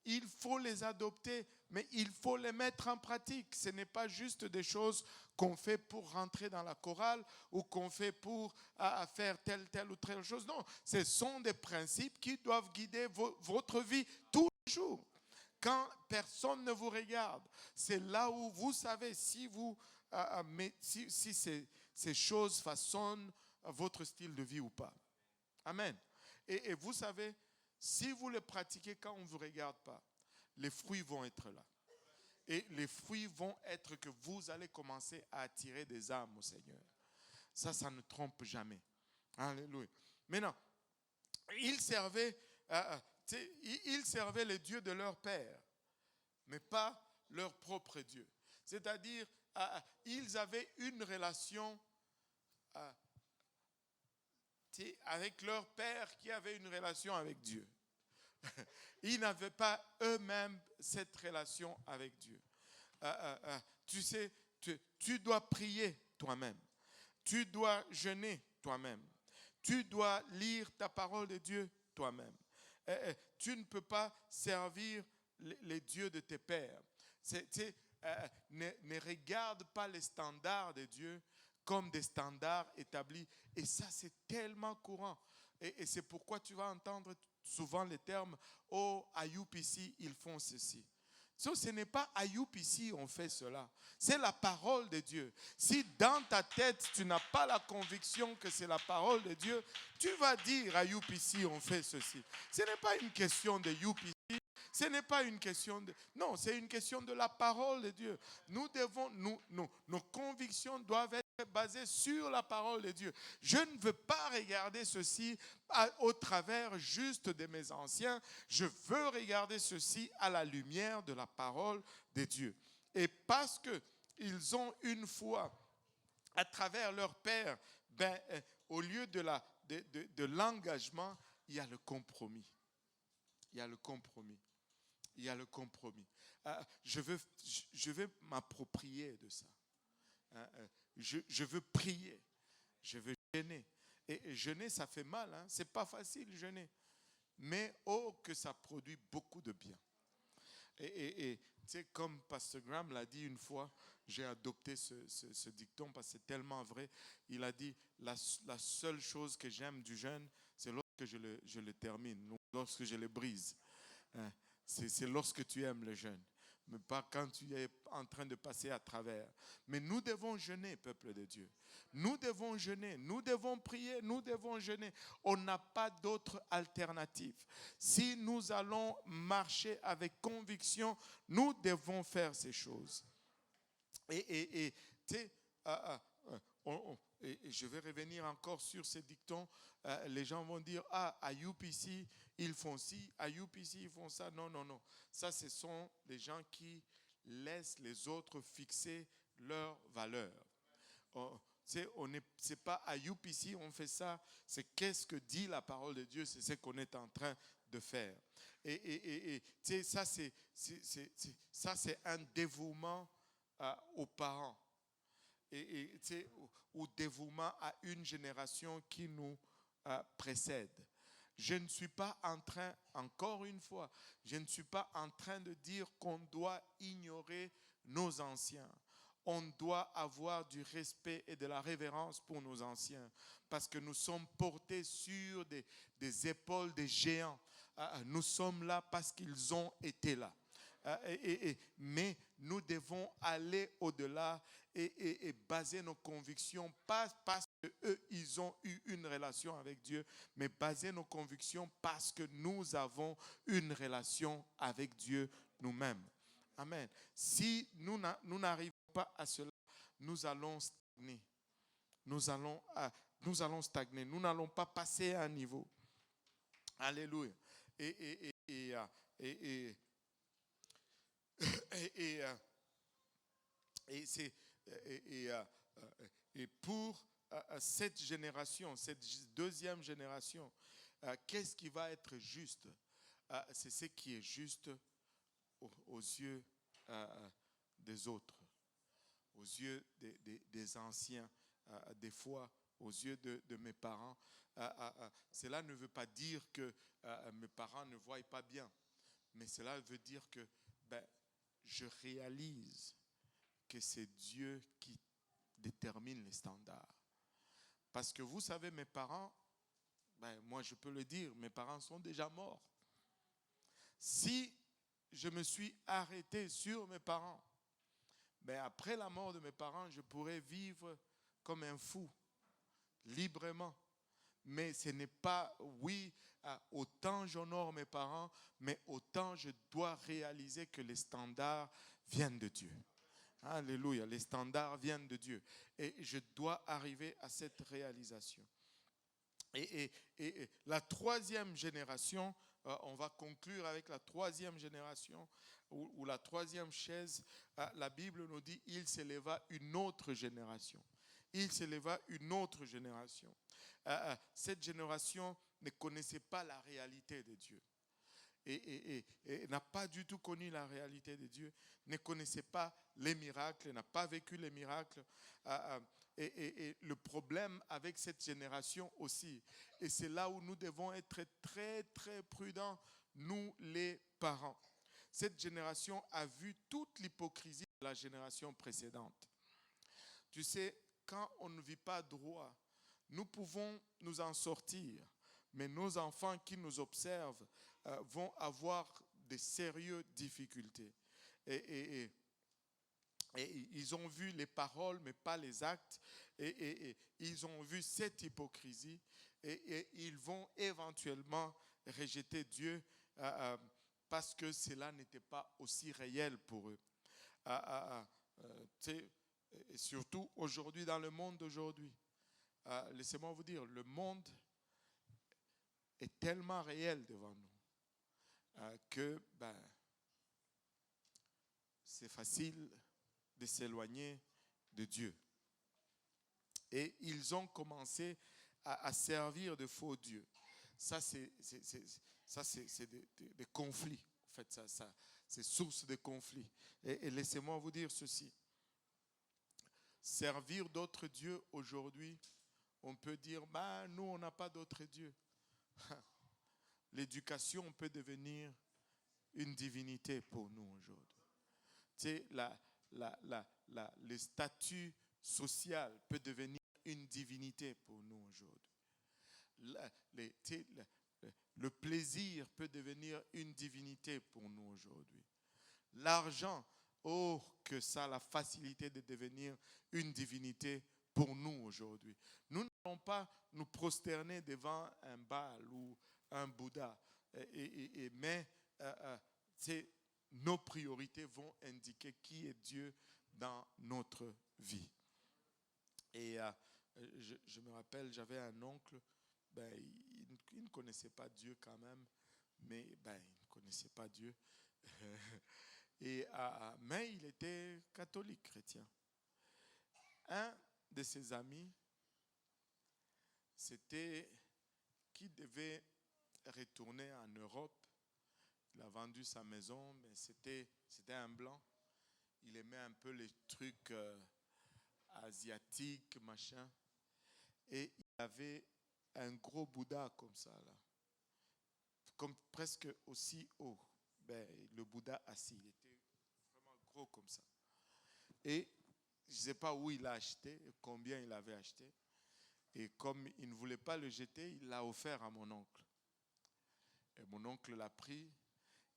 Il faut les adopter, mais il faut les mettre en pratique. Ce n'est pas juste des choses qu'on fait pour rentrer dans la chorale ou qu'on fait pour faire telle ou telle chose. Non, ce sont des principes qui doivent guider votre vie tous les jours. Quand personne ne vous regarde, c'est là où vous savez si ces choses façonnent votre style de vie ou pas. Amen. Et vous savez, si vous le pratiquez quand on ne vous regarde pas, les fruits vont être là. Et les fruits vont être que vous allez commencer à attirer des âmes au Seigneur. Ça ne trompe jamais. Alléluia. Maintenant, ils servaient les dieux de leur père, mais pas leur propre Dieu. C'est-à-dire, ils avaient une relation avec leur père qui avait une relation avec Dieu. Ils n'avaient pas eux-mêmes cette relation avec Dieu. Tu sais, tu dois prier toi-même. Tu dois jeûner toi-même. Tu dois lire ta parole de Dieu toi-même. Tu ne peux pas servir les dieux de tes pères. Ne regarde pas les standards de Dieu comme des standards établis. Et ça, c'est tellement courant. Et c'est pourquoi tu vas entendre souvent les termes « Oh, à UPC, ils font ceci ». Ce n'est pas à UPC on fait cela. C'est la parole de Dieu. Si dans ta tête, tu n'as pas la conviction que c'est la parole de Dieu, tu vas dire à UPC on fait ceci. Ce n'est pas une question de UPC. Ce n'est pas une question de... Non, c'est une question de la parole de Dieu. Nos convictions doivent être basées sur la parole de Dieu. Je ne veux pas regarder ceci au travers juste de mes anciens. Je veux regarder ceci à la lumière de la parole de Dieu. Et parce qu'ils ont une foi à travers leur Père, au lieu de l'engagement, il y a le compromis. Il y a le compromis. Il y a le compromis. Je veux m'approprier de ça. Je veux prier. Je veux gêner. Et jeûner, ça fait mal. Hein? C'est pas facile, jeûner. Mais oh, que ça produit beaucoup de bien. Et tu sais, comme Pasteur Graham l'a dit une fois, j'ai adopté ce dicton parce que c'est tellement vrai. Il a dit, la seule chose que j'aime du jeûne, c'est lorsque je le termine, lorsque je le brise. Hein? C'est lorsque tu aimes le jeûne, mais pas quand tu es en train de passer à travers. Mais nous devons jeûner, peuple de Dieu. Nous devons jeûner, nous devons prier, nous devons jeûner. On n'a pas d'autre alternative. Si nous allons marcher avec conviction, nous devons faire ces choses. Et tu sais, et je vais revenir encore sur ces dictons. Les gens vont dire, ah, à UPC, ils font ci, à UPC, ils font ça. Non, non, non. Ça, ce sont des gens qui laissent les autres fixer leurs valeurs. C'est pas à UPC, on fait ça. C'est qu'est-ce que dit la parole de Dieu, c'est ce qu'on est en train de faire. Et tu sais, ça, c'est un dévouement aux parents. Et tu sais, au dévouement à une génération qui nous précède. Je ne suis pas en train, encore une fois, je ne suis pas en train de dire qu'on doit ignorer nos anciens. On doit avoir du respect et de la révérence pour nos anciens parce que nous sommes portés sur des épaules des géants. Nous sommes là parce qu'ils ont été là. Mais nous devons aller au-delà et baser nos convictions, pas parce qu'eux, ils ont eu une relation avec Dieu, mais baser nos convictions parce que nous avons une relation avec Dieu nous-mêmes. Amen. Si nous n'arrivons pas à cela, nous allons stagner. Nous allons stagner. Nous n'allons pas passer à un niveau. Alléluia. Et pour cette génération, cette deuxième génération, qu'est-ce qui va être juste? C'est ce qui est juste aux yeux des autres, aux yeux des anciens, des fois aux yeux de mes parents. Cela ne veut pas dire que mes parents ne voient pas bien, mais cela veut dire que je réalise que c'est Dieu qui détermine les standards. Parce que vous savez, mes parents, moi je peux le dire, mes parents sont déjà morts. Si je me suis arrêté sur mes parents, après la mort de mes parents, je pourrais vivre comme un fou, librement. Mais ce n'est pas, oui, autant j'honore mes parents, mais autant je dois réaliser que les standards viennent de Dieu. Alléluia, les standards viennent de Dieu. Et je dois arriver à cette réalisation. Et la troisième génération, on va conclure avec la troisième génération, ou la troisième chaise. La Bible nous dit, il s'éleva une autre génération. Il s'éleva une autre génération. Cette génération ne connaissait pas la réalité de Dieu. Et n'a pas du tout connu la réalité de Dieu, ne connaissait pas les miracles, n'a pas vécu les miracles. Et le problème avec cette génération aussi, et c'est là où nous devons être très très prudents, nous les parents. Cette génération a vu toute l'hypocrisie de la génération précédente. Tu sais, quand on ne vit pas droit, nous pouvons nous en sortir. Mais nos enfants qui nous observent vont avoir de sérieuses difficultés. Et ils ont vu les paroles, mais pas les actes. Et ils ont vu cette hypocrisie. Et ils vont éventuellement rejeter Dieu parce que cela n'était pas aussi réel pour eux. Et surtout aujourd'hui, dans le monde d'aujourd'hui. Laissez-moi vous dire, le monde est tellement réel devant nous que c'est facile de s'éloigner de Dieu. Et ils ont commencé à servir de faux dieux. Ça, c'est des conflits. En fait, ça, c'est source de conflits. Et laissez-moi vous dire ceci. Servir d'autres dieux aujourd'hui on peut dire, bah, nous, on n'a pas d'autre Dieu. L'éducation peut devenir une divinité pour nous aujourd'hui. Tu sais, le statut social peut devenir une divinité pour nous aujourd'hui. Le plaisir peut devenir une divinité pour nous aujourd'hui. L'argent, oh, que ça a la facilité de devenir une divinité pour nous aujourd'hui. Nous n'allons pas nous prosterner devant un Baal ou un Bouddha, mais nos priorités vont indiquer qui est Dieu dans notre vie. Et je me rappelle, j'avais un oncle, il ne connaissait pas Dieu quand même, mais il ne connaissait pas Dieu. Mais il était catholique chrétien. Un de ses amis, c'était qui devait retourner en Europe. Il a vendu sa maison, mais c'était un blanc. Il aimait un peu les trucs asiatiques, machin. Et il avait un gros Bouddha comme ça, là. Comme presque aussi haut. Le Bouddha assis, il était vraiment gros comme ça. Et je ne sais pas où il l'a acheté, combien il avait acheté. Et comme il ne voulait pas le jeter, il l'a offert à mon oncle. Et mon oncle l'a pris,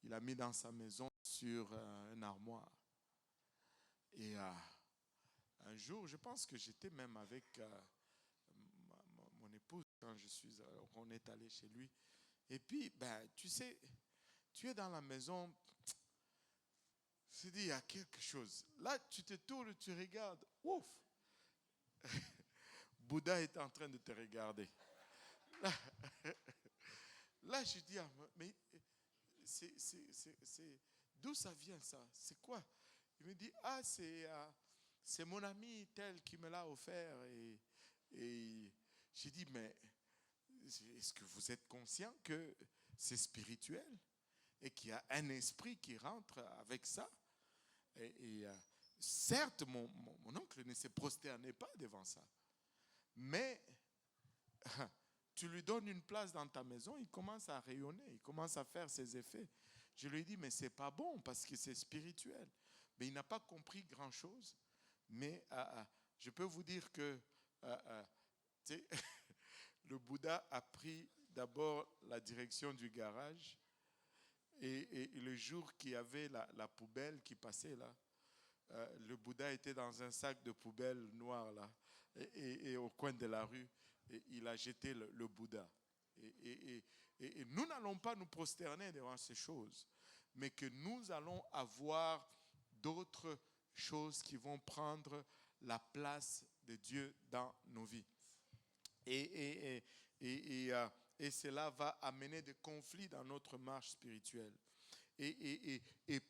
il l'a mis dans sa maison sur une armoire. Et un jour, je pense que j'étais même avec mon épouse quand on est allé chez lui. Et puis, tu sais, tu es dans la maison, tu te dis, il y a quelque chose. Là, tu te tournes, tu regardes, ouf! Bouddha est en train de te regarder. Là je dis, mais d'où ça vient ça? C'est quoi? Il me dit, c'est mon ami tel qui me l'a offert. Et j'ai dit, mais est-ce que vous êtes conscient que c'est spirituel et qu'il y a un esprit qui rentre avec ça? Certes, mon oncle ne se prosternait pas devant ça. Mais tu lui donnes une place dans ta maison, il commence à rayonner, il commence à faire ses effets. Je lui ai dit, mais c'est pas bon parce que c'est spirituel. Mais il n'a pas compris grand-chose. Mais je peux vous dire que le Bouddha a pris d'abord la direction du garage. Et le jour qu'il y avait la poubelle qui passait là, le Bouddha était dans un sac de poubelle noir là, et au coin de la rue, et il a jeté le Bouddha. Et nous n'allons pas nous prosterner devant ces choses, mais que nous allons avoir d'autres choses qui vont prendre la place de Dieu dans nos vies. Et cela va amener des conflits dans notre marche spirituelle. Et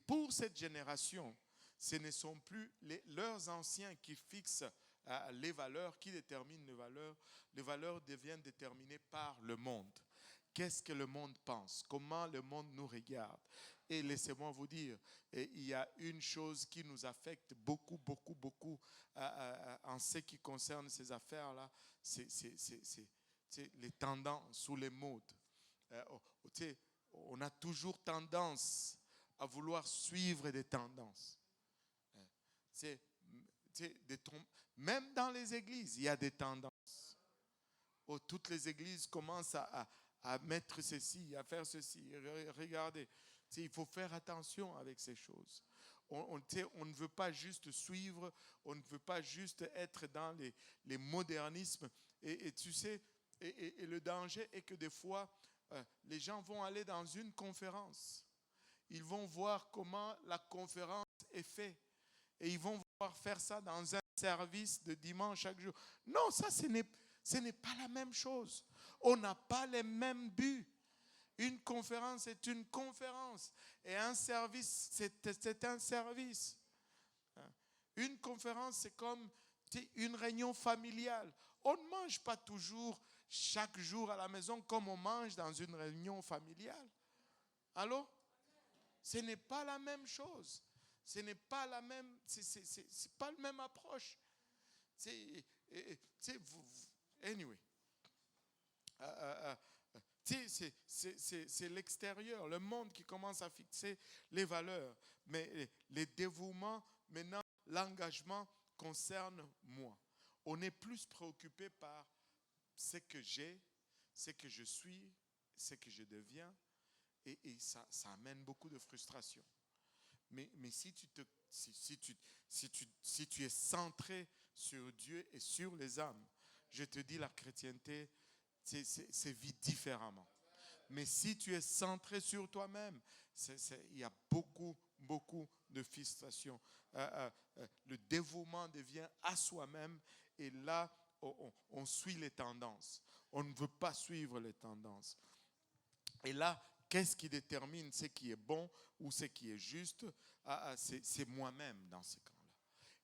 pour cette génération, ce ne sont plus leurs anciens qui fixent les valeurs, qui déterminent les valeurs. Les valeurs deviennent déterminées par le monde. Qu'est-ce que le monde pense? Comment le monde nous regarde? Et laissez-moi vous dire, il y a une chose qui nous affecte beaucoup, beaucoup, beaucoup en ce qui concerne ces affaires-là, c'est les tendances ou les modes. On a toujours tendance à vouloir suivre des tendances. Même dans les églises, il y a des tendances. Toutes les églises commencent à mettre ceci, à faire ceci. Regardez, il faut faire attention avec ces choses. On ne veut pas juste suivre, on ne veut pas juste être dans les modernismes. Et tu sais, et le danger est que des fois, les gens vont aller dans une conférence. Ils vont voir comment la conférence est faite. Et ils vont vouloir faire ça dans un service de dimanche chaque jour. Non, ça, ce n'est pas la même chose. On n'a pas les mêmes buts. Une conférence est une conférence. Et un service, c'est un service. Une conférence, c'est comme une réunion familiale. On ne mange pas toujours chaque jour à la maison comme on mange dans une réunion familiale. Allô? Ce n'est pas la même chose. Ce n'est pas la même, c'est pas la même approche. Anyway. Tu sais, c'est l'extérieur, le monde qui commence à fixer les valeurs. Mais les dévouements, maintenant, l'engagement concerne moi. On est plus préoccupé par ce que j'ai, ce que je suis, ce que je deviens. Et ça amène beaucoup de frustration. Mais si tu es centré sur Dieu et sur les âmes, je te dis, la chrétienté, c'est vite différemment. Mais si tu es centré sur toi-même, il y a beaucoup de frustration. Le dévouement devient à soi-même et là, on suit les tendances. On ne veut pas suivre les tendances. Et là, qu'est-ce qui détermine ce qui est bon ou ce qui est juste? C'est moi-même dans ce temps-là.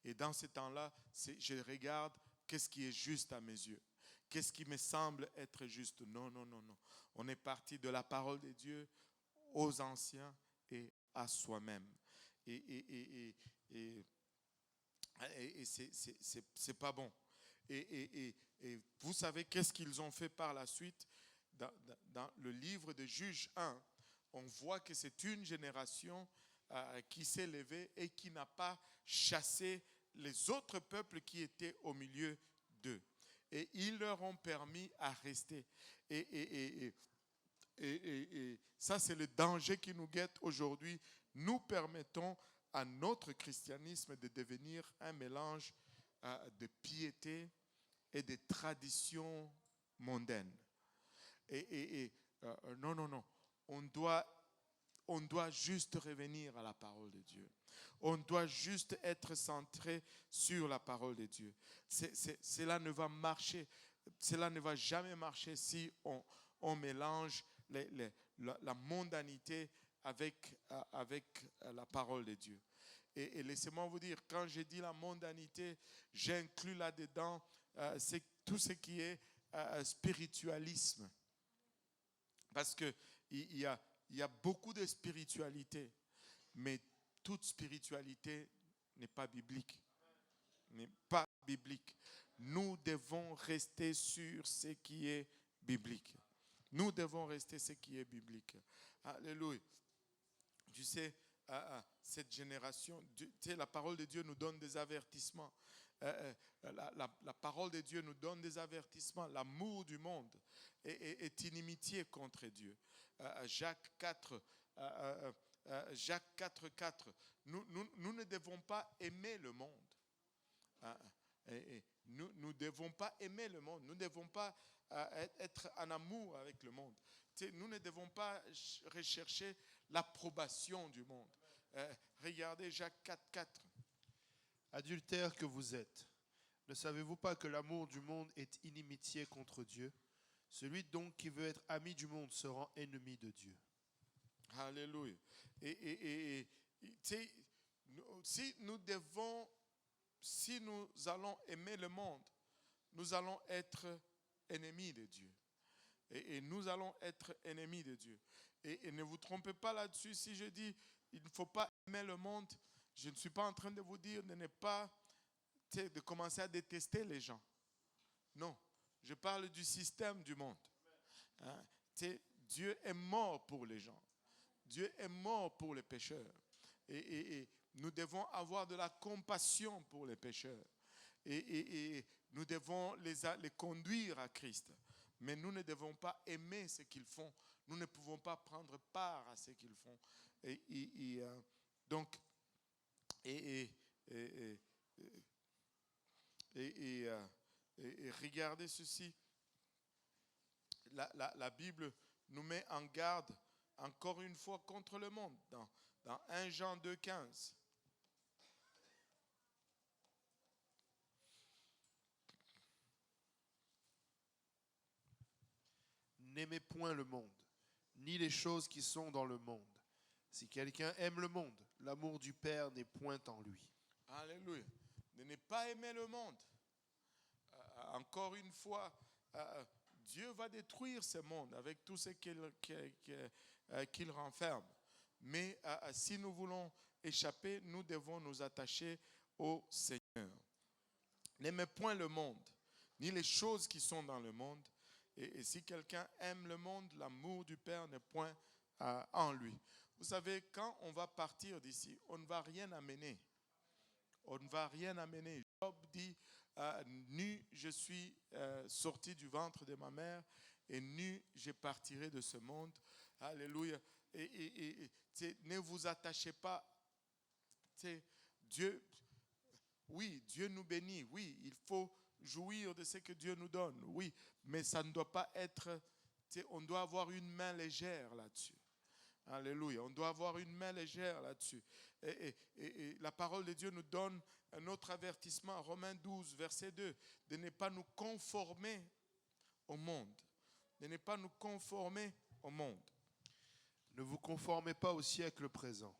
Et dans ce temps-là, je regarde qu'est-ce qui est juste à mes yeux. Qu'est-ce qui me semble être juste? Non. On est parti de la parole de Dieu aux anciens et à soi-même. Et c'est pas bon. Et vous savez qu'est-ce qu'ils ont fait par la suite? Dans le livre de Juges 1, on voit que c'est une génération qui s'est levée et qui n'a pas chassé les autres peuples qui étaient au milieu d'eux. Et ils leur ont permis à rester. Et ça, c'est le danger qui nous guette aujourd'hui. Nous permettons à notre christianisme de devenir un mélange de piété et de traditions mondaines. Non. On doit juste revenir à la parole de Dieu. On doit juste être centré sur la parole de Dieu. Cela ne va marcher. Cela ne va jamais marcher si on mélange la mondanité avec la parole de Dieu. Et laissez-moi vous dire, quand je dis la mondanité, j'inclus là-dedans tout ce qui est spiritualisme. Parce qu'il y a beaucoup de spiritualité, mais toute spiritualité n'est pas biblique. N'est pas biblique. Nous devons rester sur ce qui est biblique. Nous devons rester ce qui est biblique. Alléluia. Tu sais, cette génération, tu sais, la parole de Dieu nous donne des avertissements. La parole de Dieu nous donne des avertissements. L'amour du monde est inimitié contre Dieu. Jacques 4, 4. Nous ne devons pas aimer le monde. Nous ne devons pas aimer le monde. Nous ne devons pas être en amour avec le monde. Nous ne devons pas rechercher l'approbation du monde. Regardez Jacques 4, 4. Adultères que vous êtes, ne savez-vous pas que l'amour du monde est inimitié contre Dieu? Celui donc qui veut être ami du monde se rend ennemi de Dieu. Alléluia. Et si nous allons aimer le monde, nous allons être ennemis de Dieu. Et nous allons être ennemis de Dieu. Et ne vous trompez pas là-dessus. Si je dis il ne faut pas aimer le monde, je ne suis pas en train de vous dire de ne pas de commencer à détester les gens. Non, je parle du système du monde. Hein? Dieu est mort pour les gens. Dieu est mort pour les pécheurs. Et nous devons avoir de la compassion pour les pécheurs. Et nous devons les conduire à Christ. Mais nous ne devons pas aimer ce qu'ils font. Nous ne pouvons pas prendre part à ce qu'ils font. Donc, regardez ceci. La Bible nous met en garde encore une fois contre le monde. Dans 1 Jean 2, 15. N'aimez point le monde, ni les choses qui sont dans le monde. Si quelqu'un aime le monde, l'amour du Père n'est point en lui. Alléluia. De ne pas aimer le monde. Encore une fois, Dieu va détruire ce monde avec tout ce qu'il renferme. Mais si nous voulons échapper, nous devons nous attacher au Seigneur. N'aimez point le monde, ni les choses qui sont dans le monde. Et si quelqu'un aime le monde, l'amour du Père n'est point en lui. Vous savez, quand on va partir d'ici, on ne va rien amener. On ne va rien amener. Job dit, nu je suis sorti du ventre de ma mère et nu je partirai de ce monde. Alléluia. Et ne vous attachez pas. Dieu, oui, Dieu nous bénit. Oui, il faut jouir de ce que Dieu nous donne. Oui, mais ça ne doit pas être, on doit avoir une main légère là-dessus. Alléluia. On doit avoir une main légère là-dessus. Et la parole de Dieu nous donne un autre avertissement, Romains 12, verset 2, de ne pas nous conformer au monde. De ne pas nous conformer au monde. Ne vous conformez pas au siècle présent,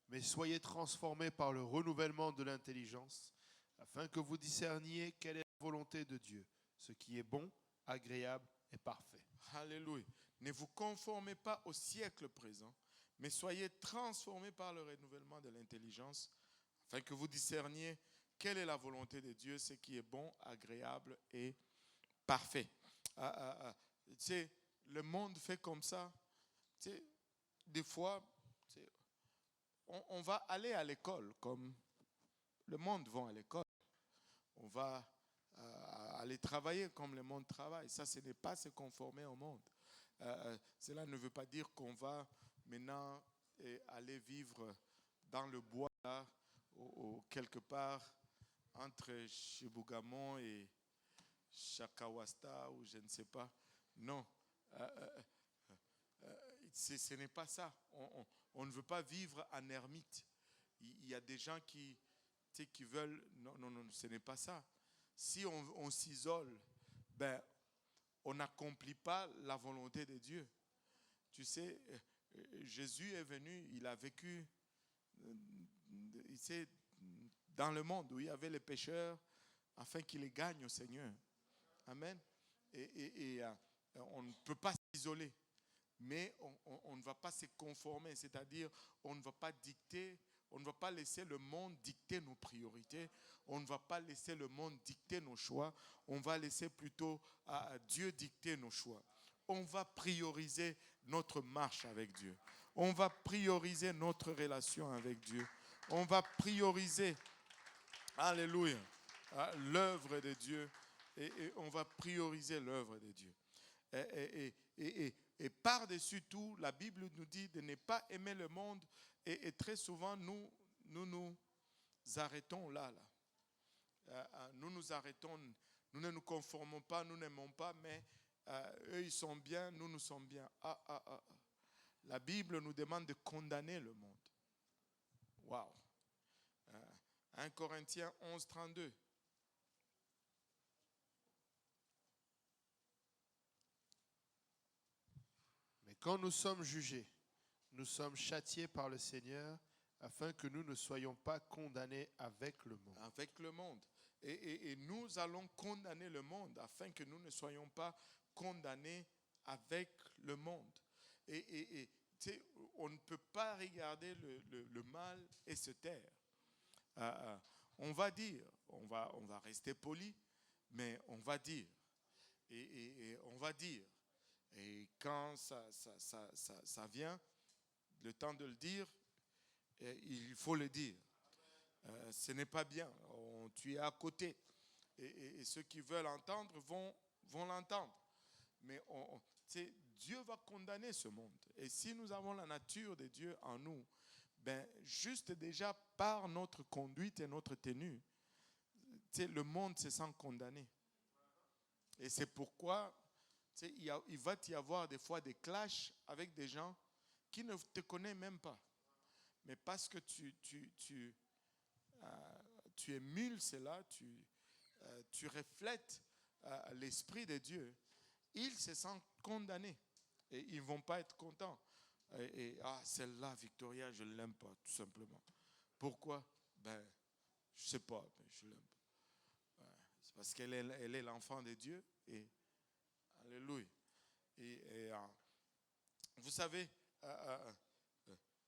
mais soyez transformés par le renouvellement de l'intelligence, afin que vous discerniez quelle est la volonté de Dieu, ce qui est bon, agréable et parfait. Alléluia. Ne vous conformez pas au siècle présent, mais soyez transformés par le renouvellement de l'intelligence, afin que vous discerniez quelle est la volonté de Dieu, ce qui est bon, agréable et parfait. Le monde fait comme ça. Des fois, on va aller à l'école comme le monde va à l'école. On va aller travailler comme le monde travaille. Ça, ce n'est pas se conformer au monde. Cela ne veut pas dire qu'on va maintenant aller vivre dans le bois, là, ou quelque part entre Chibougamau et Chakawasta, ou je ne sais pas. Non. Ce n'est pas ça. On ne veut pas vivre en ermite. Il y a des gens qui veulent... Non, ce n'est pas ça. Si on s'isole, ben, on n'accomplit pas la volonté de Dieu. Tu sais, Jésus est venu, il a vécu dans le monde où il y avait les pécheurs, afin qu'il les gagne au Seigneur. Amen. Et on ne peut pas s'isoler, mais on ne va pas se conformer, c'est-à-dire on ne va pas dicter, on ne va pas laisser le monde dicter nos priorités, on ne va pas laisser le monde dicter nos choix, on va laisser plutôt Dieu dicter nos choix. On va prioriser notre marche avec Dieu. On va prioriser notre relation avec Dieu. On va prioriser, alléluia, l'œuvre de Dieu. Et on va prioriser l'œuvre de Dieu. Et par-dessus tout, la Bible nous dit de ne pas aimer le monde. Et très souvent, nous arrêtons là. Nous nous arrêtons, nous ne nous conformons pas, nous n'aimons pas, mais eux, ils sont bien, nous sommes bien. La Bible nous demande de condamner le monde. Waouh. 1 Corinthiens 11, 32. Mais quand nous sommes jugés, nous sommes châtiés par le Seigneur, afin que nous ne soyons pas condamnés avec le monde. Avec le monde. Et nous allons condamner le monde, afin que nous ne soyons pas condamnés avec le monde. Et on ne peut pas regarder le mal et se taire. On va dire, on va rester poli, mais on va dire. Et on va dire. Et quand ça vient, le temps de le dire, il faut le dire. Ce n'est pas bien. Tu es à côté. Et ceux qui veulent entendre vont l'entendre. Mais Dieu va condamner ce monde. Et si nous avons la nature de Dieu en nous, ben, juste déjà par notre conduite et notre tenue, le monde se sent condamné. Et c'est pourquoi il va y avoir des fois des clashs avec des gens qui ne te connaissent même pas. Mais parce que tu émules cela, tu reflètes l'Esprit de Dieu, ils se sentent condamnés et ils ne vont pas être contents. Celle-là, Victoria, je ne l'aime pas, tout simplement. Pourquoi? Ben, je ne sais pas, mais je ne l'aime pas. C'est parce qu'elle est l'enfant de Dieu. Et alléluia. Et vous savez,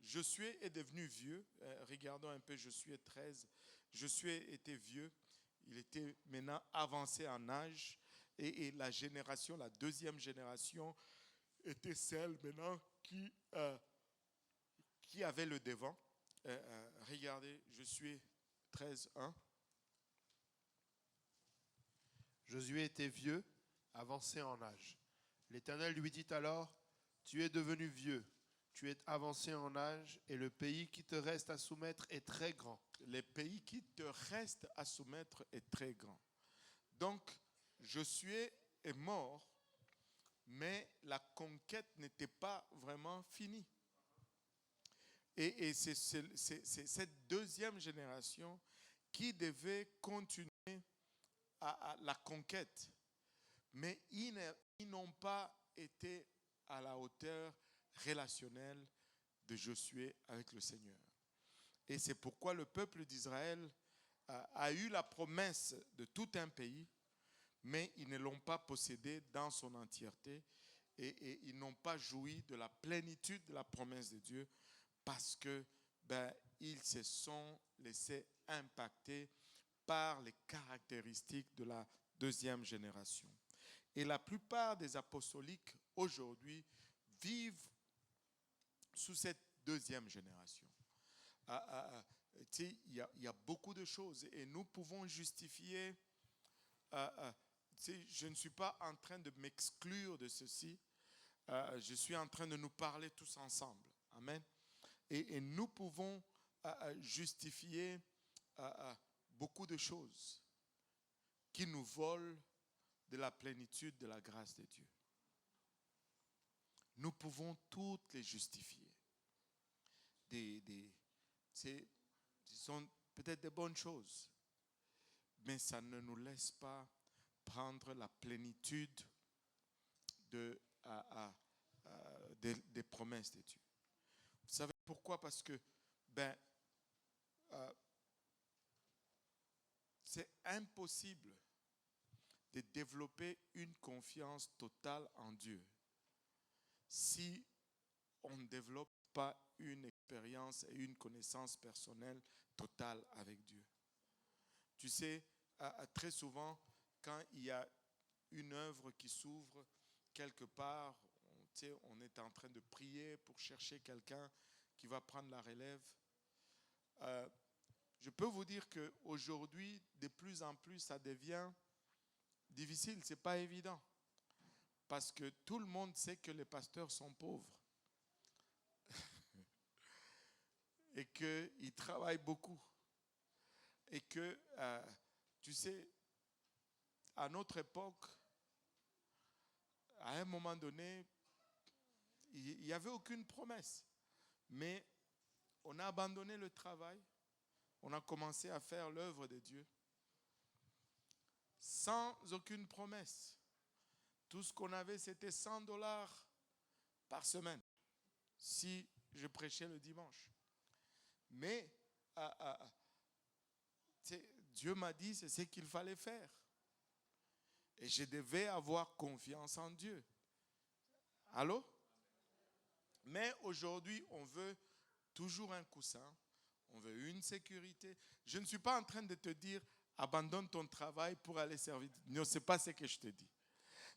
Josué est devenu vieux. Regardons un peu Josué 13. Josué était vieux Il était maintenant avancé en âge. Et la deuxième génération, était celle maintenant qui avait le devant. Regardez, Josué 13:1. Josué était vieux, avancé en âge. L'Éternel lui dit alors, tu es devenu vieux, tu es avancé en âge, et le pays qui te reste à soumettre est très grand. Le pays qui te reste à soumettre est très grand. Donc, Josué est mort, mais la conquête n'était pas vraiment finie. Et c'est cette deuxième génération qui devait continuer à la conquête. Mais ils n'ont pas été à la hauteur relationnelle de Josué avec le Seigneur. Et c'est pourquoi le peuple d'Israël a eu la promesse de tout un pays, mais ils ne l'ont pas possédé dans son entièreté et ils n'ont pas joui de la plénitude de la promesse de Dieu parce que ils se sont laissés impacter par les caractéristiques de la deuxième génération. Et la plupart des apostoliques aujourd'hui vivent sous cette deuxième génération. Il y a beaucoup de choses et nous pouvons justifier. Je ne suis pas en train de m'exclure de ceci. Je suis en train de nous parler tous ensemble. Amen. Et nous pouvons justifier beaucoup de choses qui nous volent de la plénitude de la grâce de Dieu. Nous pouvons toutes les justifier. Ce sont peut-être des bonnes choses, mais ça ne nous laisse pas prendre la plénitude des promesses de Dieu. Vous savez pourquoi? Parce que c'est impossible de développer une confiance totale en Dieu si on ne développe pas une expérience et une connaissance personnelle totale avec Dieu. Tu sais, très souvent, quand il y a une œuvre qui s'ouvre quelque part, on est en train de prier pour chercher quelqu'un qui va prendre la relève. Je peux vous dire qu'aujourd'hui, de plus en plus, ça devient difficile, ce n'est pas évident. Parce que tout le monde sait que les pasteurs sont pauvres. Et qu'ils travaillent beaucoup. Et que, tu sais, à notre époque, à un moment donné, il n'y avait aucune promesse. Mais on a abandonné le travail. On a commencé à faire l'œuvre de Dieu. Sans aucune promesse. Tout ce qu'on avait, c'était $100 par semaine. Si je prêchais le dimanche. Mais Dieu m'a dit, c'est ce qu'il fallait faire. Et je devais avoir confiance en Dieu. Allô? Mais aujourd'hui, on veut toujours un coussin. On veut une sécurité. Je ne suis pas en train de te dire, abandonne ton travail pour aller servir. Non, ce n'est pas ce que je te dis.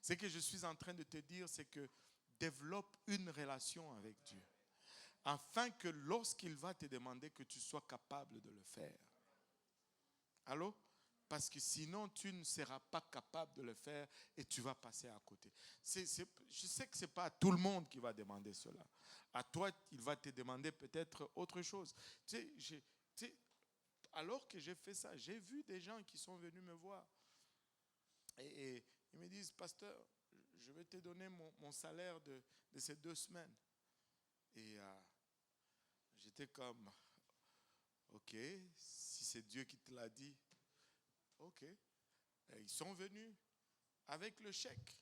Ce que je suis en train de te dire, c'est que développe une relation avec Dieu. Afin que lorsqu'il va te demander que tu sois capable de le faire. Allô? Parce que sinon, tu ne seras pas capable de le faire et tu vas passer à côté. Je sais que ce n'est pas à tout le monde qui va demander cela. À toi, il va te demander peut-être autre chose. Alors que j'ai fait ça, j'ai vu des gens qui sont venus me voir. Et ils me disent, pasteur, je vais te donner mon salaire de ces 2 semaines. Et j'étais comme, ok, si c'est Dieu qui te l'a dit, ok. Et ils sont venus avec le chèque.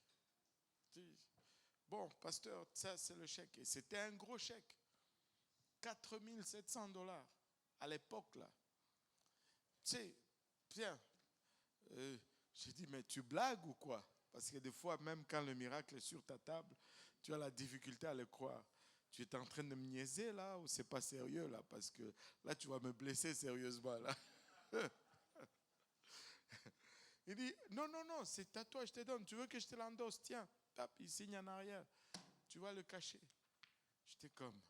Bon, pasteur, ça c'est le chèque. Et c'était un gros chèque. $4 700 à l'époque là. Tu sais, bien. J'ai dit, mais tu blagues ou quoi? Parce que des fois, même quand le miracle est sur ta table, tu as la difficulté à le croire. Tu es en train de me niaiser là ou c'est pas sérieux là? Parce que là, tu vas me blesser sérieusement là. Il dit, non, non, non, c'est à toi, je te donne. Tu veux que je te l'endosse? Tiens, tape, il signe en arrière. Tu vas le cacher. J'étais comme...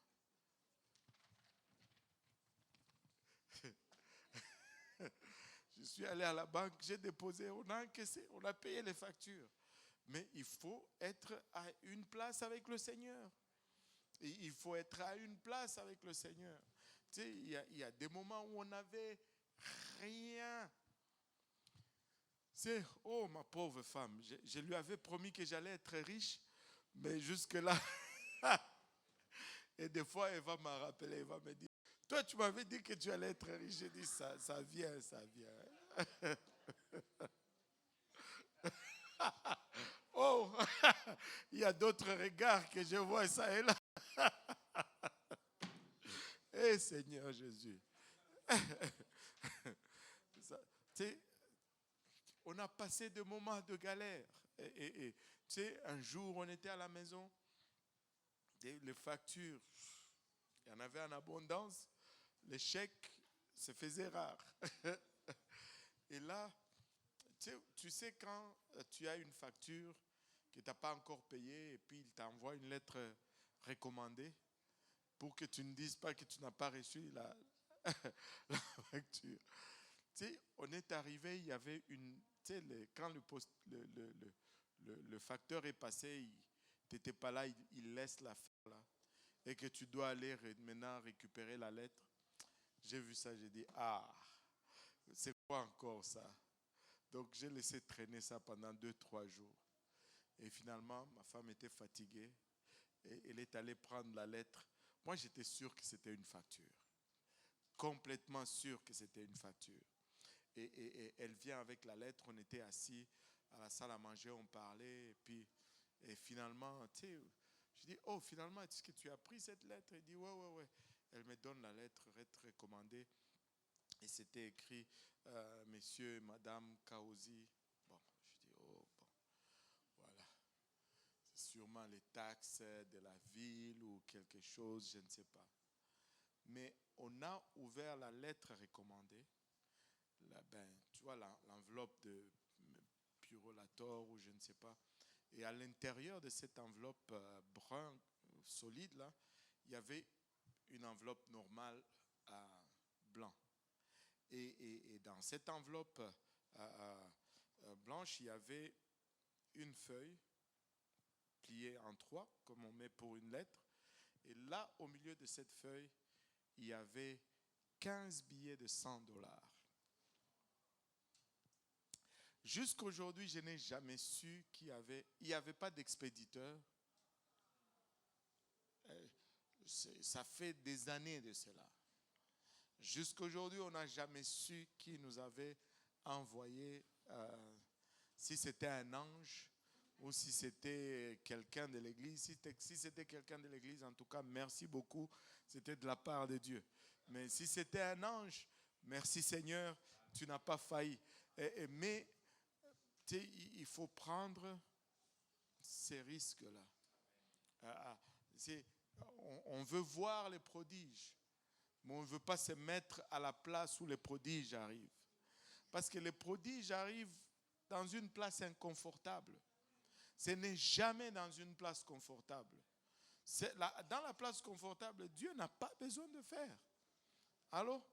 Je suis allé à la banque, j'ai déposé, on a encaissé, on a payé les factures. Mais il faut être à une place avec le Seigneur. Et il faut être à une place avec le Seigneur. Tu sais, il y a des moments où on n'avait rien. C'est, oh ma pauvre femme, je lui avais promis que j'allais être riche, mais jusque-là, et des fois elle va me rappeler, elle va me dire, toi tu m'avais dit que tu allais être riche. J'ai dit, ça vient, ça vient. Oh, il y a d'autres regards que je vois ça et là. Eh Seigneur Jésus. Ça, tu sais, on a passé des moments de galère. Et tu sais, un jour, on était à la maison, les factures, il y en avait en abondance, les chèques se faisaient rares. Et là, tu sais quand tu as une facture que tu n'as pas encore payée et puis il t'envoie une lettre recommandée pour que tu ne dises pas que tu n'as pas reçu la facture. Tu sais, on est arrivé, il y avait une... Tu sais, quand le facteur est passé, tu n'étais pas là, il laisse l'affaire là. Et que tu dois aller maintenant récupérer la lettre. J'ai vu ça, j'ai dit, ah, c'est quoi encore ça? Donc j'ai laissé traîner ça pendant 2-3 jours. Et finalement, ma femme était fatiguée. Et elle est allée prendre la lettre. Moi, j'étais sûr que c'était une facture. Complètement sûr que c'était une facture. Et elle vient avec la lettre, on était assis à la salle à manger, on parlait, et finalement, tu sais, je dis, oh, finalement, est-ce que tu as pris cette lettre? Elle dit, ouais, ouais, ouais. Elle me donne la lettre recommandée, et c'était écrit, Monsieur et Madame Kaozi. Bon, je dis, oh, bon, voilà. C'est sûrement les taxes de la ville ou quelque chose, je ne sais pas. Mais on a ouvert la lettre recommandée. Tu vois l'enveloppe de Purolator ou je ne sais pas. Et à l'intérieur de cette enveloppe brun solide là, il y avait une enveloppe normale blanc. Et dans cette enveloppe blanche, il y avait une feuille pliée en 3, comme on met pour une lettre. Et là, au milieu de cette feuille, il y avait 15 billets de $100. Jusqu'à aujourd'hui, je n'ai jamais su qu'il n'y avait pas d'expéditeur. Ça fait des années de cela. Jusqu'à aujourd'hui, on n'a jamais su qui nous avait envoyé, si c'était un ange ou si c'était quelqu'un de l'église. Si c'était quelqu'un de l'église, en tout cas, merci beaucoup, c'était de la part de Dieu. Mais si c'était un ange, merci Seigneur, tu n'as pas failli. Mais il faut prendre ces risques-là. On veut voir les prodiges, mais on ne veut pas se mettre à la place où les prodiges arrivent. Parce que les prodiges arrivent dans une place inconfortable. Ce n'est jamais dans une place confortable. Dans la place confortable, Dieu n'a pas besoin de faire. Alors,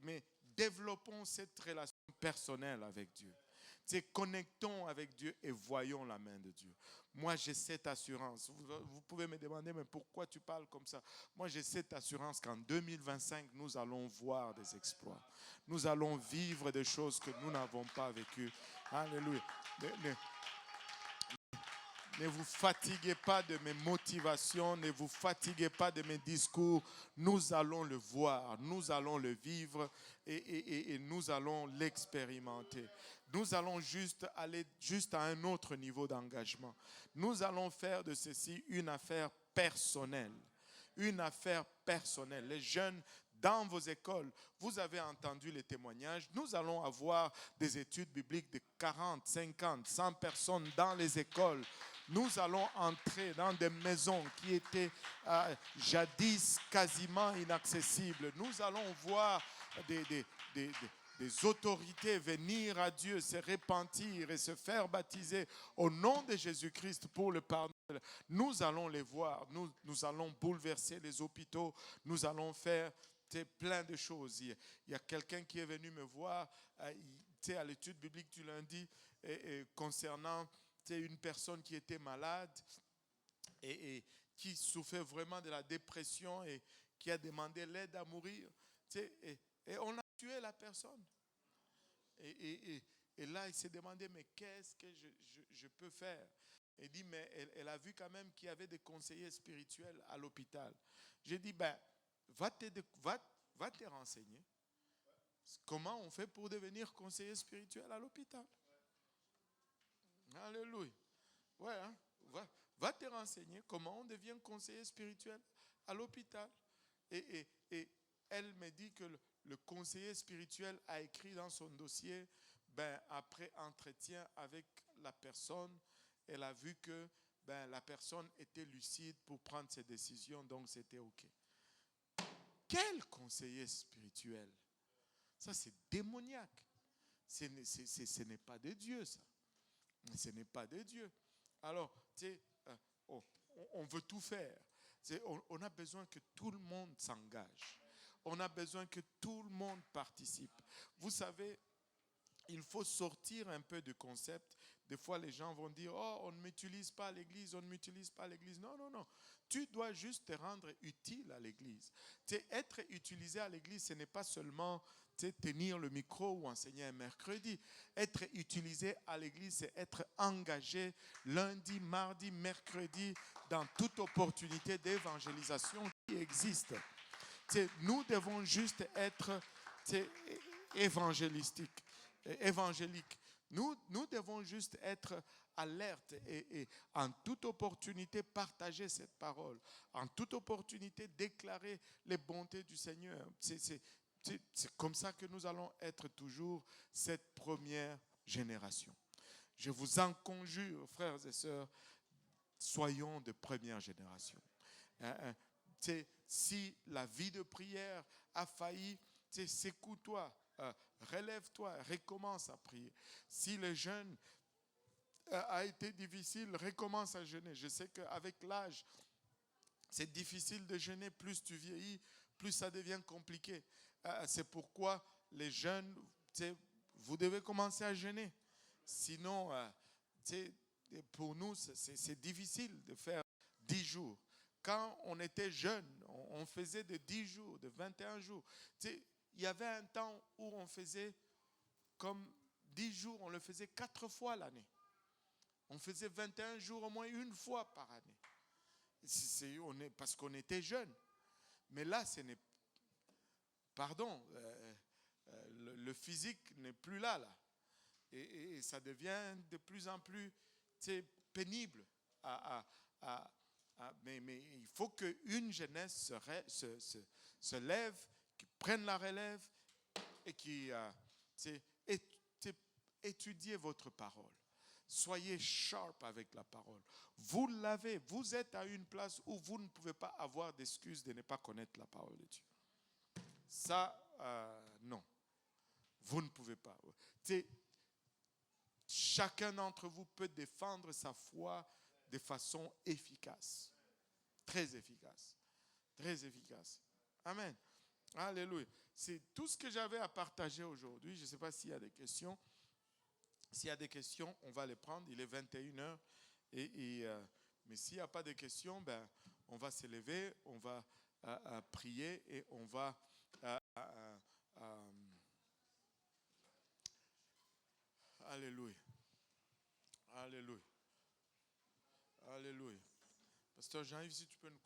mais développons cette relation personnelle avec Dieu. Connectons avec Dieu et voyons la main de Dieu. Moi, j'ai cette assurance. Vous pouvez me demander, mais pourquoi tu parles comme ça? Moi, j'ai cette assurance qu'en 2025, nous allons voir des exploits. Nous allons vivre des choses que nous n'avons pas vécues. Alléluia. Ne vous fatiguez pas de mes motivations, ne vous fatiguez pas de mes discours. Nous allons le voir, nous allons le vivre et nous allons l'expérimenter. Nous allons aller à un autre niveau d'engagement. Nous allons faire de ceci une affaire personnelle. Une affaire personnelle. Les jeunes, dans vos écoles, vous avez entendu les témoignages. Nous allons avoir des études bibliques de 40, 50, 100 personnes dans les écoles. Nous allons entrer dans des maisons qui étaient jadis quasiment inaccessibles. Nous allons voir des des autorités venir à Dieu, se repentir et se faire baptiser au nom de Jésus-Christ pour le pardon, nous allons les voir. Nous allons bouleverser les hôpitaux. Nous allons faire plein de choses. Il y a quelqu'un qui est venu me voir à l'étude biblique du lundi concernant une personne qui était malade et qui souffrait vraiment de la dépression et qui a demandé l'aide à mourir. Et on a tué la personne. Et là, il s'est demandé, mais qu'est-ce que je peux faire? Il dit, mais elle a vu quand même qu'il y avait des conseillers spirituels à l'hôpital. J'ai dit, va te renseigner. Comment on fait pour devenir conseiller spirituel à l'hôpital? Alléluia. Ouais, hein? Va te renseigner comment on devient conseiller spirituel à l'hôpital. Et elle me dit que le conseiller spirituel a écrit dans son dossier, après entretien avec la personne, elle a vu que la personne était lucide pour prendre ses décisions, donc c'était OK. Quel conseiller spirituel? Ça, c'est démoniaque. Ce n'est pas de Dieu, ça. Ce n'est pas de Dieu. Alors, on veut tout faire. On a besoin que tout le monde s'engage. On a besoin que tout le monde participe. Vous savez, il faut sortir un peu du concept. Des fois, les gens vont dire, oh, on ne m'utilise pas à l'église, on ne m'utilise pas à l'église. Non, non, non. Tu dois juste te rendre utile à l'église. Être utilisé à l'église, ce n'est pas seulement tenir le micro ou enseigner un mercredi. Être utilisé à l'église, c'est être engagé lundi, mardi, mercredi dans toute opportunité d'évangélisation qui existe. Nous devons juste être évangélique. Nous devons juste être alertes et en toute opportunité partager cette parole. En toute opportunité déclarer les bontés du Seigneur. C'est comme ça que nous allons être toujours cette première génération. Je vous en conjure, frères et sœurs, soyons de première génération. Si la vie de prière a failli, secoue-toi, relève-toi, recommence à prier. Si le jeûne a été difficile, recommence à jeûner. Je sais qu'avec l'âge, c'est difficile de jeûner. Plus tu vieillis, plus ça devient compliqué. C'est pourquoi les jeunes, vous devez commencer à jeûner. Sinon, pour nous, c'est difficile de faire 10 jours. Quand on était jeune, on faisait de 10 jours, de 21 jours. Il y avait un temps où on faisait comme 10 jours, on le faisait 4 fois l'année. On faisait 21 jours au moins une fois par année. Parce qu'on était jeunes. Mais là, ce n'est... Pardon, le physique n'est plus là. Et ça devient de plus en plus pénible. Mais il faut qu'une jeunesse se lève, qui prenne la relève et qui étudiez votre parole. Soyez sharp avec la parole. Vous l'avez. Vous êtes à une place où vous ne pouvez pas avoir d'excuses de ne pas connaître la parole de Dieu. Ça, non. Vous ne pouvez pas. Chacun d'entre vous peut défendre sa foi de façon efficace. Très efficace. Très efficace. Amen. Alléluia. C'est tout ce que j'avais à partager aujourd'hui. Je ne sais pas s'il y a des questions. S'il y a des questions, on va les prendre. Il est 21h. Mais s'il n'y a pas de questions, on va se lever, on va prier et on va... Alléluia. Alléluia. Alléluia. Pasteur Jean-Yves, si tu peux nous